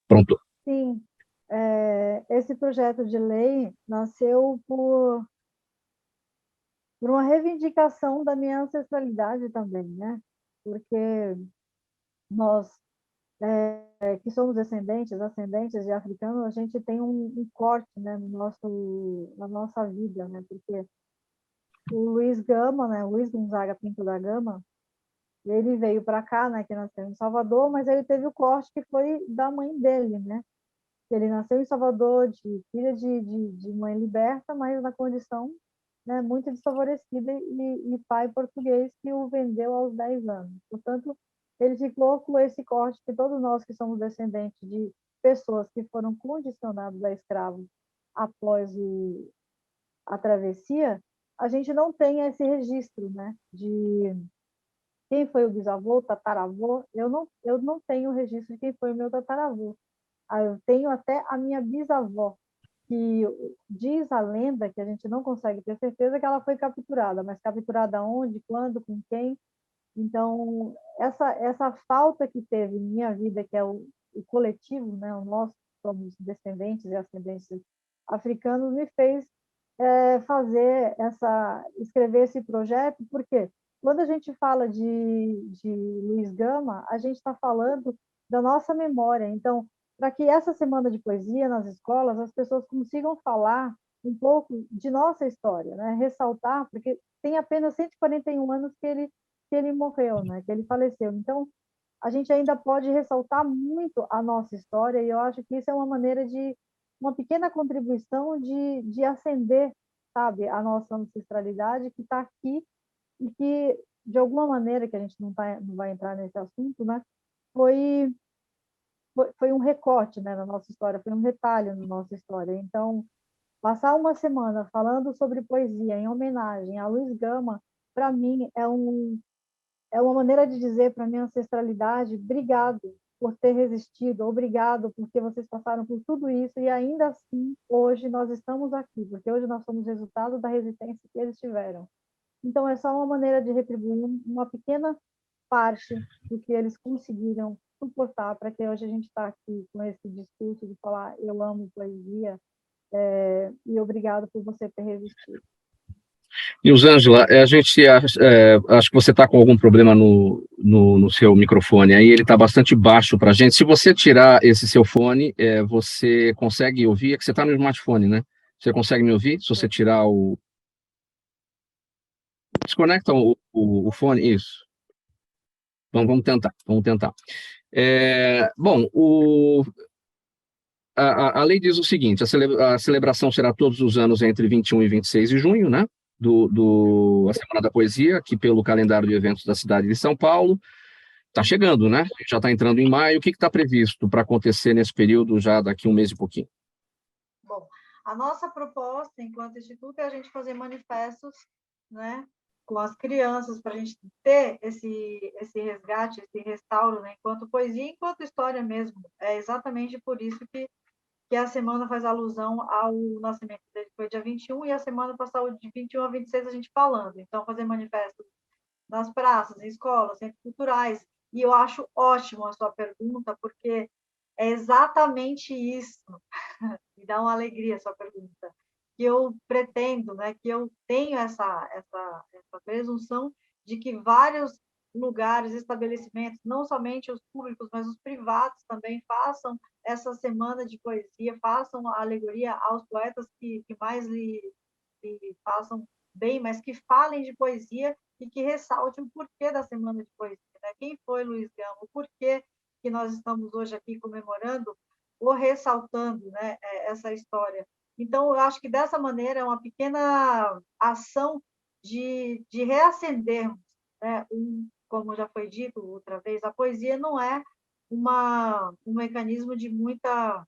Pronto. Sim, esse projeto de lei nasceu por uma reivindicação da minha ancestralidade também, né? Porque nós, que somos ascendentes de africanos, a gente tem um corte, né, na nossa vida, né? Porque o Luiz Gama, né, Luiz Gonzaga Pinto da Gama, ele veio para cá, né, que nasceu em Salvador, mas ele teve o corte que foi da mãe dele, né? Ele nasceu em Salvador, filha de mãe liberta, mas na condição, né, muito desfavorecida e pai português que o vendeu aos 10 anos. Portanto, ele ficou com esse corte que todos nós que somos descendentes de pessoas que foram condicionados a escravos após a travessia, a gente não tem esse registro, né, de quem foi o bisavô, tataravô. Eu não tenho registro de quem foi o meu tataravô. Eu tenho até a minha bisavó, que diz a lenda, que a gente não consegue ter certeza, que ela foi capturada, mas capturada onde, quando, com quem? Então, essa falta que teve em minha vida, que é o coletivo, né, o nosso, somos descendentes e ascendentes africanos, me fez escrever esse projeto, porque quando a gente fala de Luiz Gama, a gente está falando da nossa memória. Então, para que essa semana de poesia nas escolas as pessoas consigam falar um pouco de nossa história, né? Ressaltar, porque tem apenas 141 anos que ele morreu, né? Que ele faleceu. Então, a gente ainda pode ressaltar muito a nossa história, e eu acho que isso é uma maneira de uma pequena contribuição de acender, sabe, a nossa ancestralidade que está aqui e que, de alguma maneira, que a gente não vai entrar nesse assunto, né? Foi foi um recorte, né, na nossa história, foi um retalho na nossa história. Então, passar uma semana falando sobre poesia em homenagem a Luiz Gama, para mim, é uma maneira de dizer para a minha ancestralidade: obrigado por ter resistido, obrigado porque vocês passaram por tudo isso e ainda assim, hoje nós estamos aqui, porque hoje nós somos resultado da resistência que eles tiveram. Então, é só uma maneira de retribuir uma pequena parte do que eles conseguiram suportar para que hoje a gente está aqui com esse discurso de falar eu amo poesia e obrigado por você ter resistido. Nilzângela, a gente acho que você está com algum problema no seu microfone, aí ele está bastante baixo para a gente. Se você tirar esse seu fone, você consegue ouvir? É que você está no smartphone, né? Você consegue me ouvir? Se você tirar o... Desconecta o fone, isso. Vamos tentar. Bom, a lei diz o seguinte: a celebração será todos os anos entre 21 e 26 de junho, né? A Semana da Poesia, que pelo calendário de eventos da cidade de São Paulo, está chegando, né? Já está entrando em maio. O que está previsto para acontecer nesse período, já daqui um mês e pouquinho? Bom, a nossa proposta, enquanto Instituto, é a gente fazer manifestos, né, com as crianças, para a gente ter esse resgate, esse restauro, né, enquanto poesia, enquanto história mesmo. É exatamente por isso que a semana faz alusão ao nascimento dele, que foi dia 21, e a semana passou de 21 a 26 a gente falando. Então, fazer manifestos nas praças, em escolas, centros culturais. E eu acho ótimo a sua pergunta, porque é exatamente isso. Me dá uma alegria a sua pergunta. Que eu pretendo, né, que eu tenho essa presunção de que vários lugares, estabelecimentos, não somente os públicos, mas os privados também façam essa semana de poesia, façam a alegoria aos poetas que mais lhe façam bem, mas que falem de poesia e que ressaltem o porquê da semana de poesia, né? Quem foi Luiz Gama, o porquê que nós estamos hoje aqui comemorando ou ressaltando, né, essa história. Então, eu acho que dessa maneira é uma pequena ação de reacendermos, né, como já foi dito outra vez, a poesia não é um mecanismo de muitas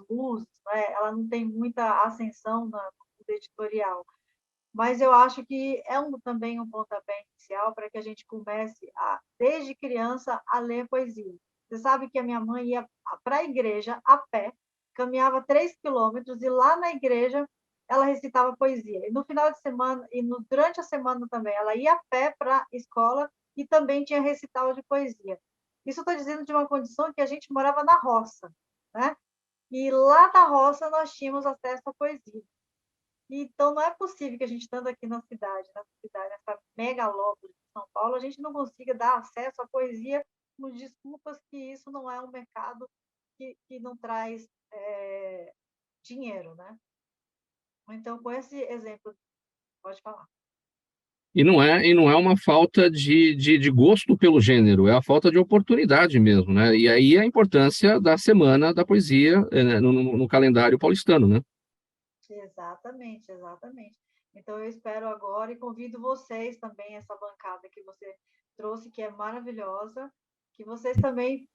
luzes, né? Ela não tem muita ascensão no editorial, mas eu acho que é também um pontapé inicial para que a gente comece, desde criança, a ler poesia. Você sabe que a minha mãe ia para a igreja a pé, caminhava 3 quilômetros, e lá na igreja ela recitava poesia. E no final de semana, durante a semana também, ela ia a pé para a escola e também tinha recital de poesia. Isso estou dizendo de uma condição que a gente morava na roça, né? E lá na roça nós tínhamos acesso à poesia. Então, não é possível que a gente, estando aqui na cidade, nessa megalópole de São Paulo, a gente não consiga dar acesso à poesia com desculpas que isso não é um mercado que não traz dinheiro, né? Então, com esse exemplo, pode falar. E não é uma falta de gosto pelo gênero, é a falta de oportunidade mesmo, né? E aí a importância da Semana da Poesia no calendário paulistano, né? Exatamente, exatamente. Então, eu espero agora e convido vocês também, essa bancada que você trouxe, que é maravilhosa, que vocês também,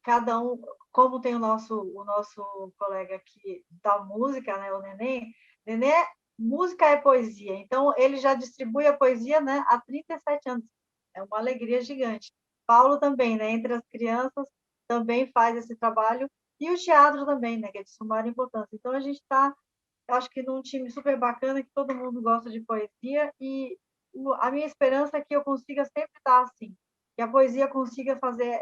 cada um, como tem o nosso colega aqui da música, né, o Nenê, música é poesia, então ele já distribui a poesia, né, há 37 anos, é uma alegria gigante. Paulo também, né, entre as crianças, também faz esse trabalho, e o teatro também, né, que é de sumar importância. Então, a gente está, eu acho que num time super bacana, que todo mundo gosta de poesia, e a minha esperança é que eu consiga sempre estar assim, que a poesia consiga fazer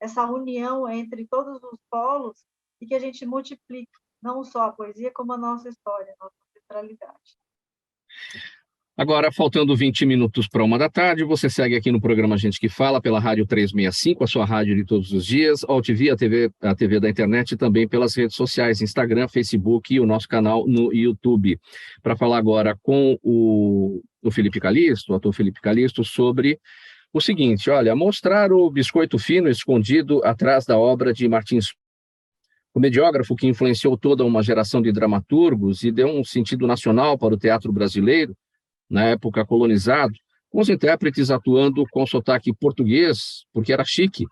essa união entre todos os polos e que a gente multiplique não só a poesia, como a nossa história, a nossa ancestralidade. Agora, faltando 20 minutos para 13h, você segue aqui no programa Gente que Fala, pela Rádio 365, a sua rádio de todos os dias, AltV, a TV da internet, e também pelas redes sociais, Instagram, Facebook e o nosso canal no YouTube. Para falar agora com o Felipe Callisto, o ator Felipe Callisto, sobre o seguinte: olha, mostrar o biscoito fino escondido atrás da obra de Martins, o mediógrafo que influenciou toda uma geração de dramaturgos e deu um sentido nacional para o teatro brasileiro, na época colonizado, com os intérpretes atuando com sotaque português, porque era chique.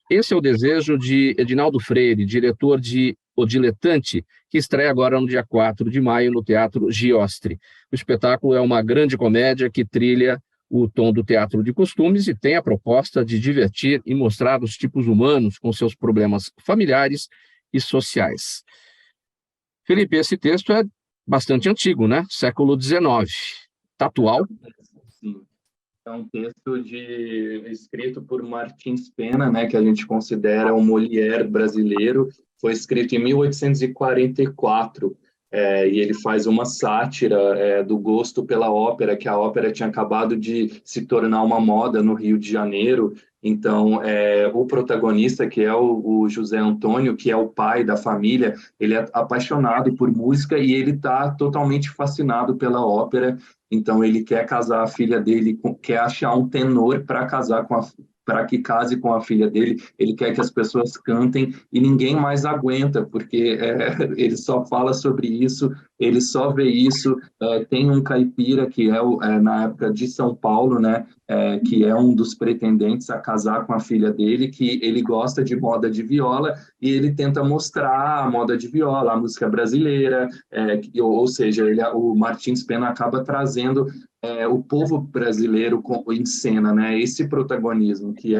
Esse é o desejo de Edinaldo Freire, diretor de O Diletante, que estreia agora no dia 4 de maio no Teatro Giostre. O espetáculo é uma grande comédia que trilha o tom do teatro de costumes e tem a proposta de divertir e mostrar os tipos humanos com seus problemas familiares e sociais. Felipe, esse texto é bastante antigo, né? Século XIX. Atual? Sim. É um texto escrito por Martins Pena, né, que a gente considera o Molière brasileiro. Foi escrito em 1844, e ele faz uma sátira do gosto pela ópera, que a ópera tinha acabado de se tornar uma moda no Rio de Janeiro. Então, o protagonista, que é o José Antônio, que é o pai da família, ele é apaixonado por música e ele está totalmente fascinado pela ópera. Então, ele quer casar a filha dele, quer achar um tenor para que case com a filha dele. Ele quer que as pessoas cantem e ninguém mais aguenta, porque ele só fala sobre isso, ele só vê isso. Tem um caipira, que na época de São Paulo, né, que é um dos pretendentes a casar com a filha dele, que ele gosta de moda de viola e ele tenta mostrar a moda de viola, a música brasileira, ou seja, o Martins Pena acaba trazendo o povo brasileiro em cena, né? Esse protagonismo que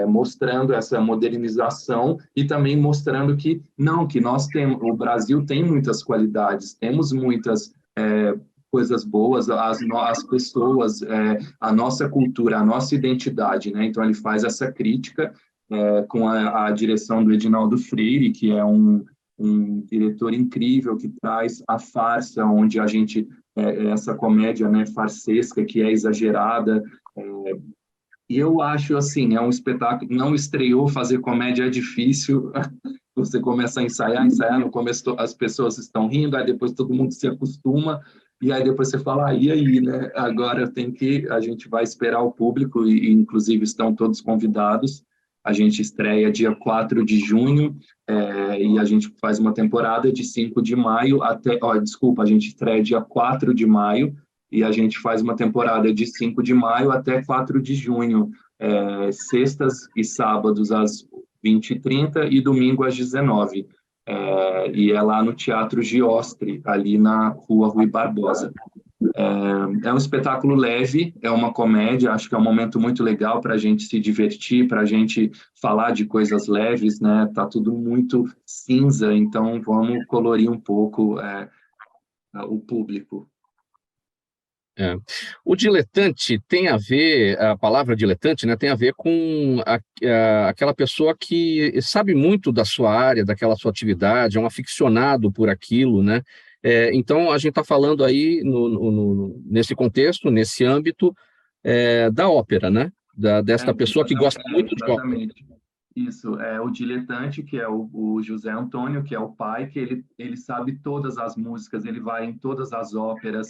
mostrando essa modernização e também mostrando que nós temos, o Brasil tem muitas qualidades, temos muitas coisas boas, as pessoas, a nossa cultura, a nossa identidade, né? Então ele faz essa crítica com a direção do Edinaldo Freire, que é um diretor incrível, que traz a farsa, onde a gente essa comédia, né, farsesca, que é exagerada. E eu acho assim, é um espetáculo, não estreou, fazer comédia é difícil. Você começa a ensaiar, no começo as pessoas estão rindo, aí depois todo mundo se acostuma, e aí depois você fala, e aí, né? Agora a gente vai esperar o público, e inclusive estão todos convidados. A gente estreia dia 4 de junho, e a gente faz uma temporada de 5 de maio até... a gente estreia dia 4 de maio, e a gente faz uma temporada de 5 de maio até 4 de junho, sextas e sábados às 20h30 e domingo às 19h. e é lá no Teatro Giostre, ali na Rua Rui Barbosa. É um espetáculo leve, é uma comédia, acho que é um momento muito legal para a gente se divertir, para a gente falar de coisas leves, né? Tá tudo muito cinza, então vamos colorir um pouco o público. O diletante tem a ver, a palavra diletante, né, tem a ver com aquela pessoa que sabe muito da sua área, daquela sua atividade, é um aficionado por aquilo, né? Então, a gente está falando aí, nesse contexto, nesse âmbito, da ópera, né? Desta pessoa que gosta muito de ópera. Exatamente. Isso, é o diletante, que é o José Antônio, que é o pai, que ele sabe todas as músicas, ele vai em todas as óperas,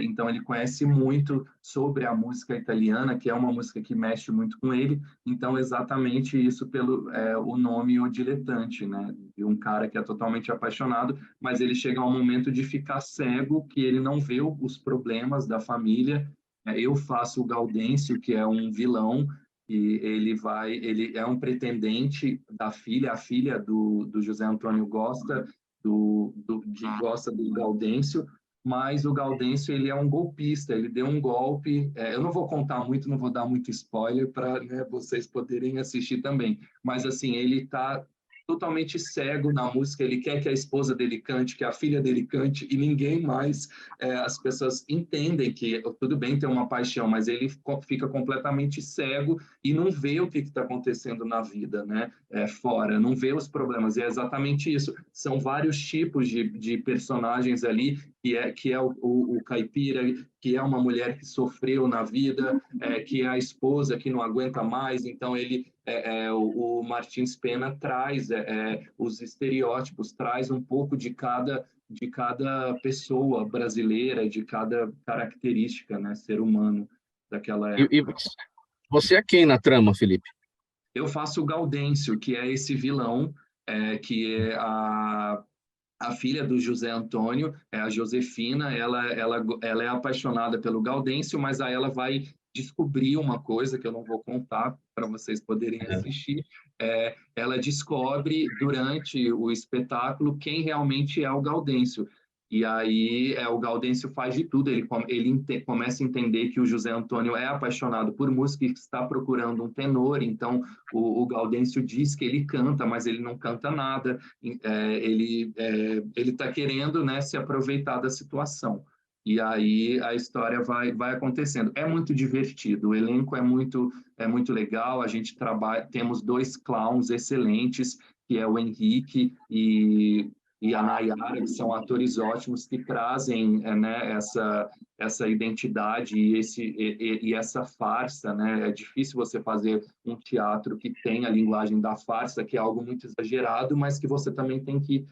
então ele conhece muito sobre a música italiana, que é uma música que mexe muito com ele, então exatamente isso pelo o nome O Diletante, né? De um cara que é totalmente apaixonado, mas ele chega a um momento de ficar cego, que ele não vê os problemas da família. Eu faço o Gaudêncio, que é um vilão, e ele é um pretendente da filha, a filha do José Antônio gosta gosta do Gaudêncio, mas o Gaudêncio ele é um golpista, ele deu um golpe, eu não vou contar muito, não vou dar muito spoiler para, né, vocês poderem assistir também, mas assim, ele está totalmente cego na música, ele quer que a esposa dele cante, que a filha dele cante, e ninguém mais, as pessoas entendem que tudo bem ter uma paixão, mas ele fica completamente cego e não vê o que está acontecendo na vida, né? Fora, não vê os problemas, e é exatamente isso, são vários tipos de personagens ali, que é o caipira, que é uma mulher que sofreu na vida, que é a esposa que não aguenta mais, então o Martins Pena traz os estereótipos, traz um pouco de cada pessoa brasileira, de cada característica, né, ser humano daquela época. E você é quem na trama, Felipe? Eu faço o Gaudêncio, que é esse vilão, que é a filha do José Antônio, a Josefina, ela é apaixonada pelo Gaudêncio, mas aí ela vai descobrir uma coisa que eu não vou contar para vocês poderem assistir. Ela descobre durante o espetáculo quem realmente é o Gaudêncio. E aí o Gaudêncio faz de tudo, ele começa a entender que o José Antônio é apaixonado por música e está procurando um tenor, então o Gaudêncio diz que ele canta, mas ele não canta nada, ele está querendo, né, se aproveitar da situação. E aí a história vai acontecendo. É muito divertido, o elenco é muito legal, a gente temos 2 clowns excelentes, que é o Henrique e a Nayara, que são atores ótimos, que trazem, né, essa identidade e essa farsa, né? É difícil você fazer um teatro que tem a linguagem da farsa, que é algo muito exagerado, mas que você também tem que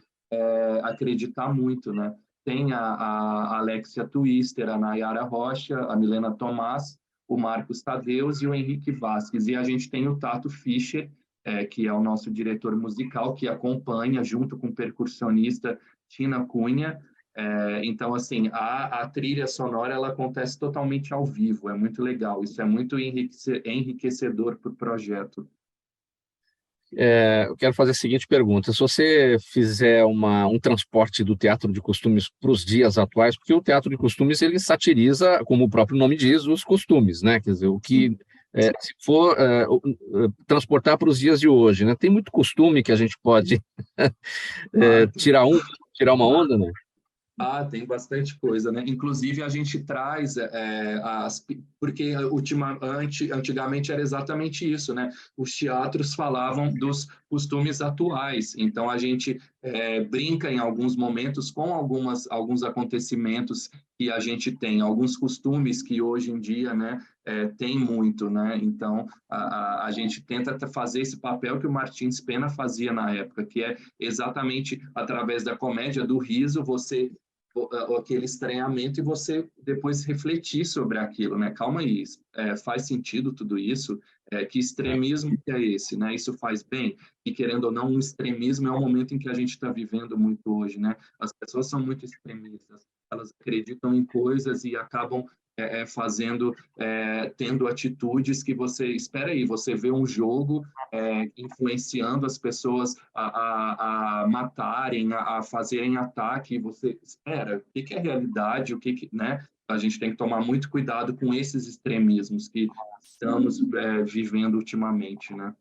acreditar muito, né? Tem a Alexia Twister, a Nayara Rocha, a Milena Tomás, o Marcos Tadeus e o Henrique Vasquez. E a gente tem o Tato Fischer, que é o nosso diretor musical, que acompanha, junto com o percussionista Tina Cunha. Então, assim, a trilha sonora ela acontece totalmente ao vivo, é muito legal, isso é muito enriquecedor para o projeto. Eu quero fazer a seguinte pergunta: se você fizer um transporte do teatro de costumes para os dias atuais, porque o teatro de costumes ele satiriza, como o próprio nome diz, os costumes, né? Quer dizer, o que se for transportar para os dias de hoje, né? Tem muito costume que a gente pode tirar uma onda, né? Tem bastante coisa, né? Inclusive, a gente traz porque antigamente era exatamente isso, né? Os teatros falavam dos costumes atuais, então a gente brinca em alguns momentos com alguns acontecimentos que a gente tem, alguns costumes que hoje em dia, né, tem muito, né? Então a gente tenta fazer esse papel que o Martins Pena fazia na época, que é exatamente através da comédia, do riso, você aquele estranhamento e você depois refletir sobre aquilo, né? Calma aí, faz sentido tudo isso? Que extremismo que é esse, né? Isso faz bem? E querendo ou não, um extremismo é o momento em que a gente está vivendo muito hoje, né? As pessoas são muito extremistas, elas acreditam em coisas e acabam tendo atitudes que você, espera aí, você vê um jogo influenciando as pessoas a matarem, a fazerem ataque, e você espera, o que é realidade, né? A gente tem que tomar muito cuidado com esses extremismos que estamos vivendo ultimamente, né?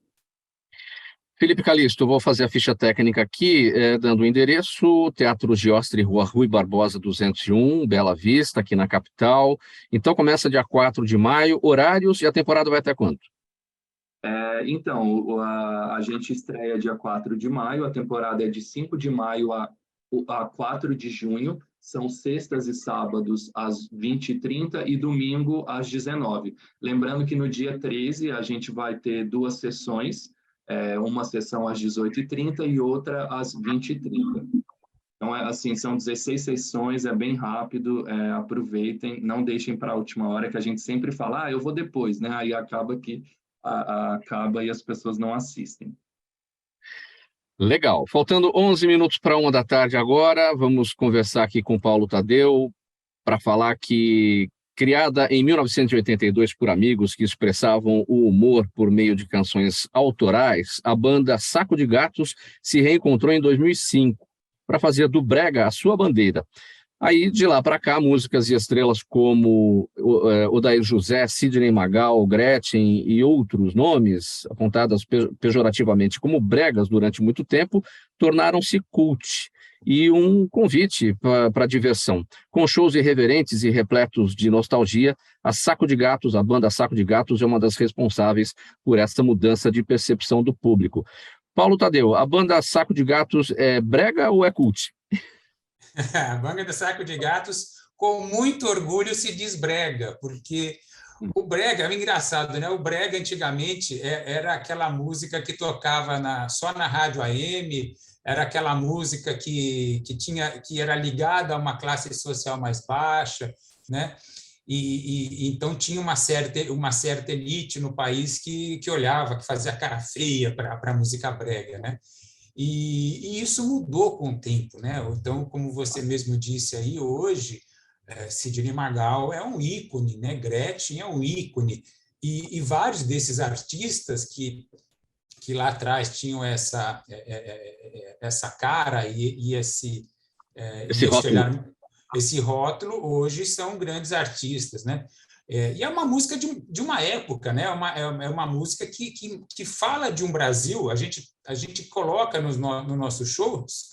Felipe Calixto, vou fazer a ficha técnica aqui, dando o endereço, Teatro Giostre, Rua Rui Barbosa 201, Bela Vista, aqui na capital. Então, começa dia 4 de maio, horários, e a temporada vai até quando? Então, a gente estreia dia 4 de maio, a temporada é de 5 de maio a 4 de junho, são sextas e sábados às 20h30 e domingo às 19h. Lembrando que no dia 13 a gente vai ter 2 sessões, uma sessão às 18h30 e outra às 20h30. Então, assim, são 16 sessões, é bem rápido, aproveitem, não deixem para a última hora, que a gente sempre fala, eu vou depois, né? Aí acaba e as pessoas não assistem. Legal. Faltando 11 minutos para 1 da tarde agora, vamos conversar aqui com Paulo Tadeu para falar que, criada em 1982 por amigos que expressavam o humor por meio de canções autorais, a banda Saco de Gatos se reencontrou em 2005 para fazer do brega a sua bandeira. Aí, de lá para cá, músicas e estrelas como Odair José, Sidney Magal, Gretchen e outros nomes, apontadas pejorativamente como bregas durante muito tempo, tornaram-se cult e um convite para a diversão. Com shows irreverentes e repletos de nostalgia, a banda Saco de Gatos é uma das responsáveis por esta mudança de percepção do público. Paulo Tadeu, a banda Saco de Gatos é brega ou é cult? A banda Saco de Gatos, com muito orgulho, se diz brega, porque o brega é engraçado, né? O brega, antigamente, era aquela música que tocava só na rádio AM, era aquela música que era ligada a uma classe social mais baixa, né? E então tinha uma certa elite no país que olhava, que fazia cara feia para a música brega, né? E isso mudou com o tempo, né? Então, como você mesmo disse aí, hoje, Sidney Magal é um ícone, né? Gretchen é um ícone, e vários desses artistas que lá atrás tinham essa cara e esse rótulo, hoje são grandes artistas, né? E é uma música de uma época, né? É uma música que fala de um Brasil. A gente coloca nos nossos shows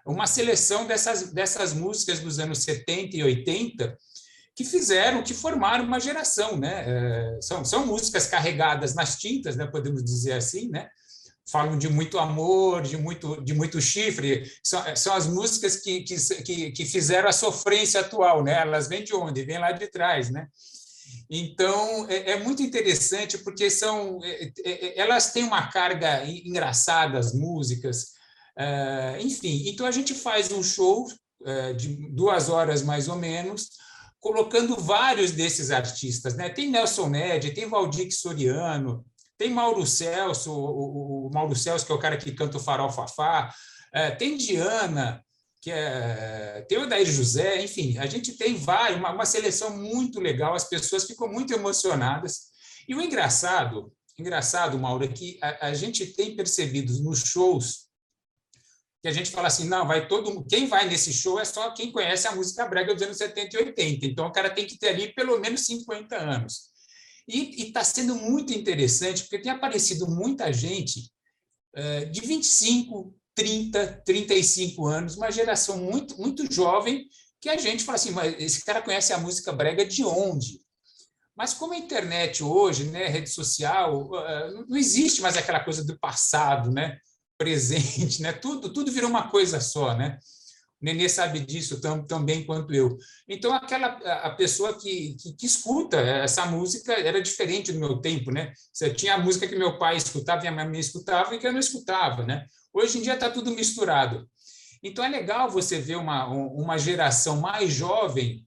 uma seleção dessas músicas dos anos 70 e 80 que formaram uma geração, né? São músicas carregadas nas tintas, né? Podemos dizer assim, né? Falam de muito amor, de muito chifre. São as músicas que fizeram a sofrência atual, né? Elas vêm de onde? Vêm lá de trás, né? Então, é muito interessante, porque elas têm uma carga engraçada, as músicas, enfim. Então, a gente faz um show de 2 horas, mais ou menos, colocando vários desses artistas, né? Tem Nelson Ned, tem Valdir Soriano, tem Mauro Celso, o Mauro Celso, que é o cara que canta o Farol Fafá, tem Diana, tem o Odair José, enfim, a gente tem uma seleção muito legal, as pessoas ficam muito emocionadas. E o engraçado, Mauro, é que a gente tem percebido nos shows que a gente fala assim, não, quem vai nesse show é só quem conhece a música brega dos anos 70 e 80, então o cara tem que ter ali pelo menos 50 anos. E está sendo muito interessante, porque tem aparecido muita gente de 25, 30, 35 anos, uma geração muito, muito jovem, que a gente fala assim, mas esse cara conhece a música brega de onde? Mas como a internet hoje, né, rede social, não existe mais aquela coisa do passado, né, presente, né, tudo virou uma coisa só, né? O Nenê sabe disso tão bem quanto eu. Então, a pessoa que escuta essa música era diferente do meu tempo, né? Você tinha a música que meu pai escutava e a minha mãe escutava e que eu não escutava, né? Hoje em dia está tudo misturado. Então, é legal você ver uma geração mais jovem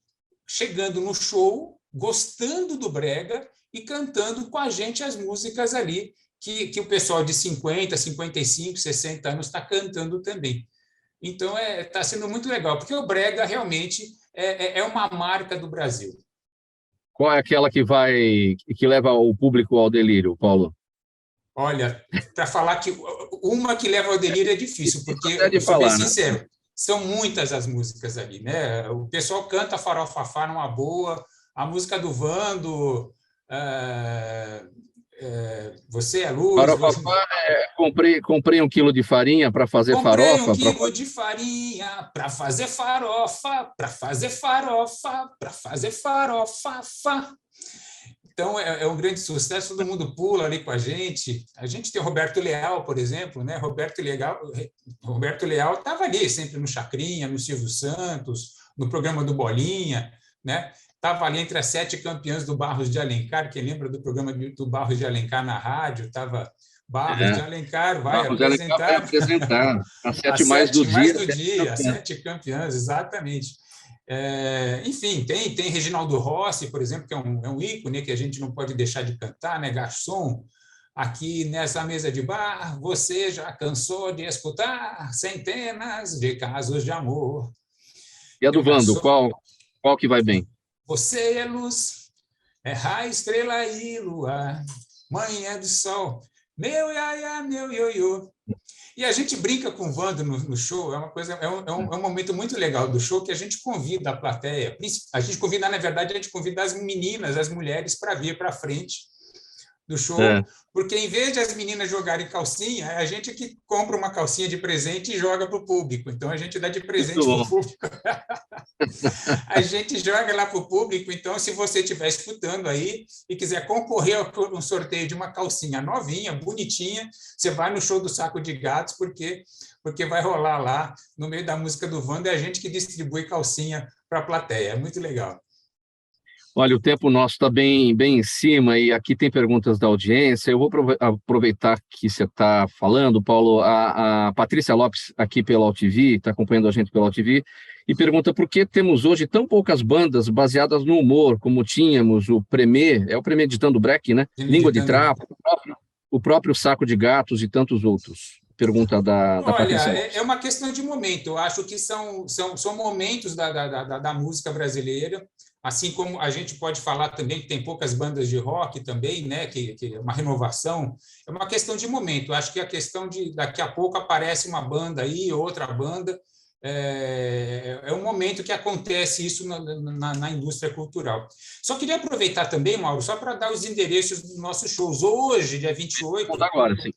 chegando no show, gostando do brega e cantando com a gente as músicas ali que o pessoal de 50, 55, 60 anos está cantando também. Então, está sendo muito legal, porque o brega realmente é uma marca do Brasil. Qual é aquela que leva o público ao delírio, Paulo? Olha, para falar que uma que leva ao delírio é difícil, porque eu sou bem sincero, são muitas as músicas ali, né? O pessoal canta Farofafá numa boa, a música do Vando, Você é Luz... Farofafá, comprei 1 quilo de farinha para fazer farofa. Comprei 1 quilo de farinha para fazer farofa, para fazer farofa, para fazer farofa. Então, é um grande sucesso, todo mundo pula ali com a gente. A gente tem o Roberto Leal, por exemplo, né? Roberto Leal estava ali sempre no Chacrinha, no Silvio Santos, no programa do Bolinha, né? Estava ali entre as 7 campeãs do Barros de Alencar. Quem lembra do programa do Barros de Alencar na rádio? Estava Barros de Alencar, vai apresentar. As 7 mais do dia. As 7 campeãs, exatamente. Enfim, tem Reginaldo Rossi, por exemplo, que é um ícone que a gente não pode deixar de cantar, né? Garçom, aqui nessa mesa de bar, você já cansou de escutar centenas de casos de amor. E a do Vando, qual que vai bem? Você é luz, é raio, estrela e lua, manhã de sol, meu iaiá, meu ioiô. E a gente brinca com o Vando no show, é um momento muito legal do show, que a gente convida a plateia, na verdade, a gente convida as meninas, as mulheres, para vir para frente do show, porque em vez de as meninas jogarem calcinha, é a gente que compra uma calcinha de presente e joga para o público. Então, a gente dá de presente para o público. A gente joga lá para o público. Então, se você estiver escutando aí e quiser concorrer a um sorteio de uma calcinha novinha, bonitinha, você vai no show do Saco de Gatos, porque vai rolar lá, no meio da música do Vando, é a gente que distribui calcinha para a plateia. É muito legal. Olha, o tempo nosso está bem em cima e aqui tem perguntas da audiência. Eu vou aproveitar que você está falando, Paulo. A Patrícia Lopes, aqui pela UTV, está acompanhando a gente pela UTV, e pergunta por que temos hoje tão poucas bandas baseadas no humor, como tínhamos o Premê, o Premê Ditando Breck, né? Língua de Trapo, o próprio Saco de Gatos e tantos outros. Pergunta da Patrícia Lopes. É uma questão de momento. Eu acho que são momentos da música brasileira. Assim como a gente pode falar também que tem poucas bandas de rock também, né? Que é uma renovação, é uma questão de momento. Acho que a questão de daqui a pouco aparece uma banda aí, outra banda. É um momento que acontece isso na indústria cultural. Só queria aproveitar também, Mauro, só para dar os endereços dos nossos shows. Hoje, dia 28... Vamos agora, sim.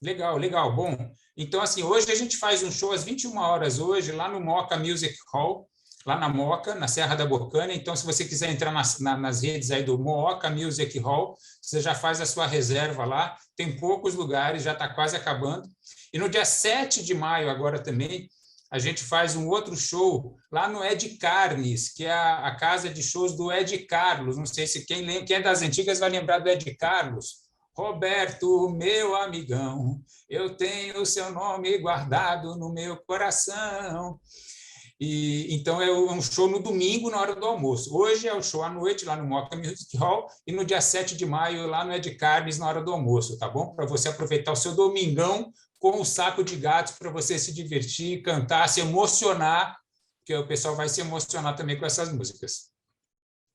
Legal. Bom, então, assim, hoje a gente faz um show às 21 horas hoje, lá no Moca Music Hall, lá na Moca, na Serra da Bocana. Então, se você quiser entrar nas redes aí do Moca Music Hall, você já faz a sua reserva lá. Tem poucos lugares, já está quase acabando. E no dia 7 de maio, agora também, a gente faz um outro show lá no Ed Carnes, que é a casa de shows do Ed Carlos. Não sei se quem é das antigas vai lembrar do Ed Carlos. Roberto, meu amigão, eu tenho o seu nome guardado no meu coração. Então, é um show no domingo, na hora do almoço. Hoje é o show à noite, lá no Moca Music Hall, e no dia 7 de maio, lá no Ed Carnes, na hora do almoço, tá bom? Para você aproveitar o seu domingão com o Saco de Gatos, para você se divertir, cantar, se emocionar, porque o pessoal vai se emocionar também com essas músicas.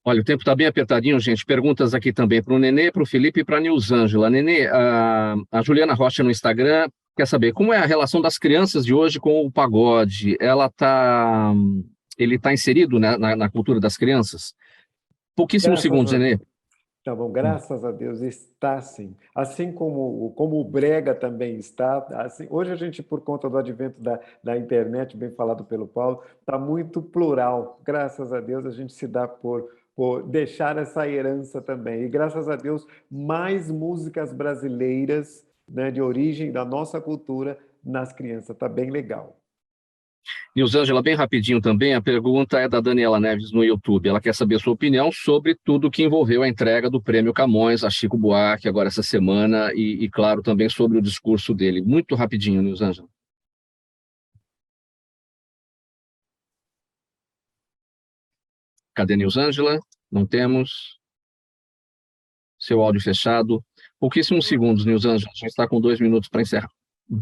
Olha, o tempo está bem apertadinho, gente. Perguntas aqui também para o Nenê, para o Felipe e para a Nilzângela. Nenê, a Juliana Rocha no Instagram quer saber como é a relação das crianças de hoje com o pagode. Ele está inserido, né, na cultura das crianças? Pouquíssimos segundos, Nenê. Tá bom, graças a Deus está sim. Assim como o brega também está. Assim, hoje a gente, por conta do advento da internet, bem falado pelo Paulo, está muito plural. Graças a Deus a gente se dá por deixar essa herança também. E graças a Deus, mais músicas brasileiras, né, de origem da nossa cultura nas crianças. Está bem legal. Nilzângela, bem rapidinho também, a pergunta é da Daniela Neves no YouTube. Ela quer saber a sua opinião sobre tudo que envolveu a entrega do Prêmio Camões a Chico Buarque agora essa semana e claro, também sobre o discurso dele. Muito rapidinho, Nilzângela. Cadê Nilzângela? Não temos. Seu áudio fechado. Pouquíssimos segundos, Nilzângela. A gente está com 2 minutos para encerrar.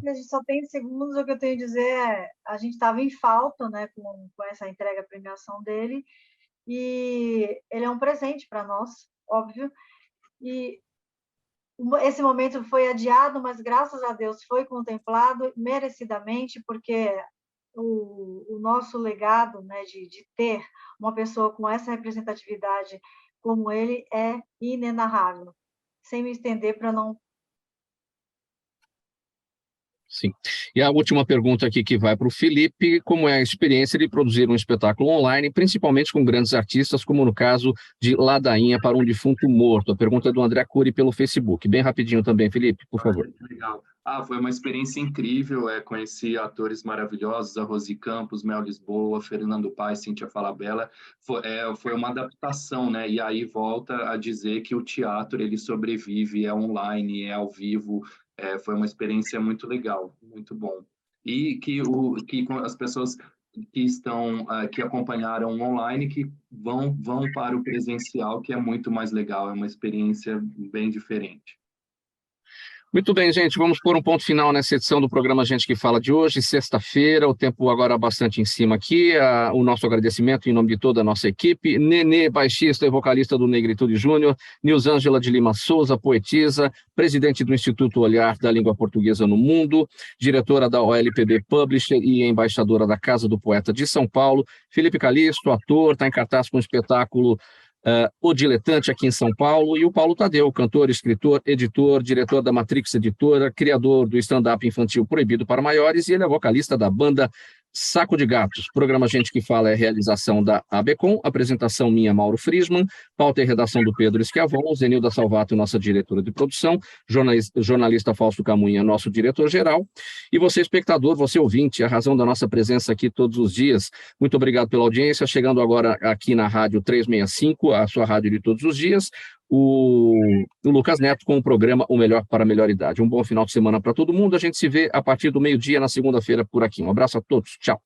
A gente só tem segundos, o que eu tenho a dizer é a gente estava em falta, né, com essa entrega, a premiação dele, e ele é um presente para nós, óbvio, e esse momento foi adiado, mas graças a Deus foi contemplado merecidamente, porque o nosso legado, né, de ter uma pessoa com essa representatividade como ele é inenarrável. Sem me estender para não... Sim. E a última pergunta aqui que vai para o Felipe: como é a experiência de produzir um espetáculo online, principalmente com grandes artistas, como no caso de Ladainha para um Defunto Morto? A pergunta é do André Cury pelo Facebook. Bem rapidinho também, Felipe, por favor. Legal. Foi uma experiência incrível, conheci atores maravilhosos, a Rosi Campos, Mel Lisboa, Fernando Paes, Cíntia Falabella. Foi uma adaptação, né? E aí volta a dizer que o teatro, ele sobrevive, é online, é ao vivo. Foi uma experiência muito legal, muito bom. E que as pessoas que acompanharam online, que vão para o presencial, que é muito mais legal, é uma experiência bem diferente. Muito bem, gente, vamos pôr um ponto final nessa edição do programa Gente que Fala de hoje, sexta-feira, o tempo agora bastante em cima aqui, o nosso agradecimento em nome de toda a nossa equipe: Nenê, baixista e vocalista do Negritude Júnior; Nilzângela de Lima Souza, poetisa, presidente do Instituto Olhar da Língua Portuguesa no Mundo, diretora da OLPB Publisher e embaixadora da Casa do Poeta de São Paulo; Felipe Calisto, ator, está em cartaz com o espetáculo O Diletante aqui em São Paulo; e o Paulo Tadeu, cantor, escritor, editor, diretor da Matrix Editora, criador do stand-up infantil Proibido para Maiores, e ele é vocalista da banda Saco de Gatos. Programa Gente que Fala é realização da ABCom, apresentação minha, Mauro Friesman, pauta e redação do Pedro Schiavon, Zenilda Salvato, nossa diretora de produção, jornalista Fausto Camunha, nosso diretor-geral, e você, espectador, você ouvinte, a razão da nossa presença aqui todos os dias. Muito obrigado pela audiência, chegando agora aqui na Rádio 365, a sua rádio de todos os dias, o Lucas Neto com o programa O Melhor para a Melhor Idade. Um bom final de semana para todo mundo. A gente se vê a partir do meio-dia na segunda-feira por aqui. Um abraço a todos. Tchau.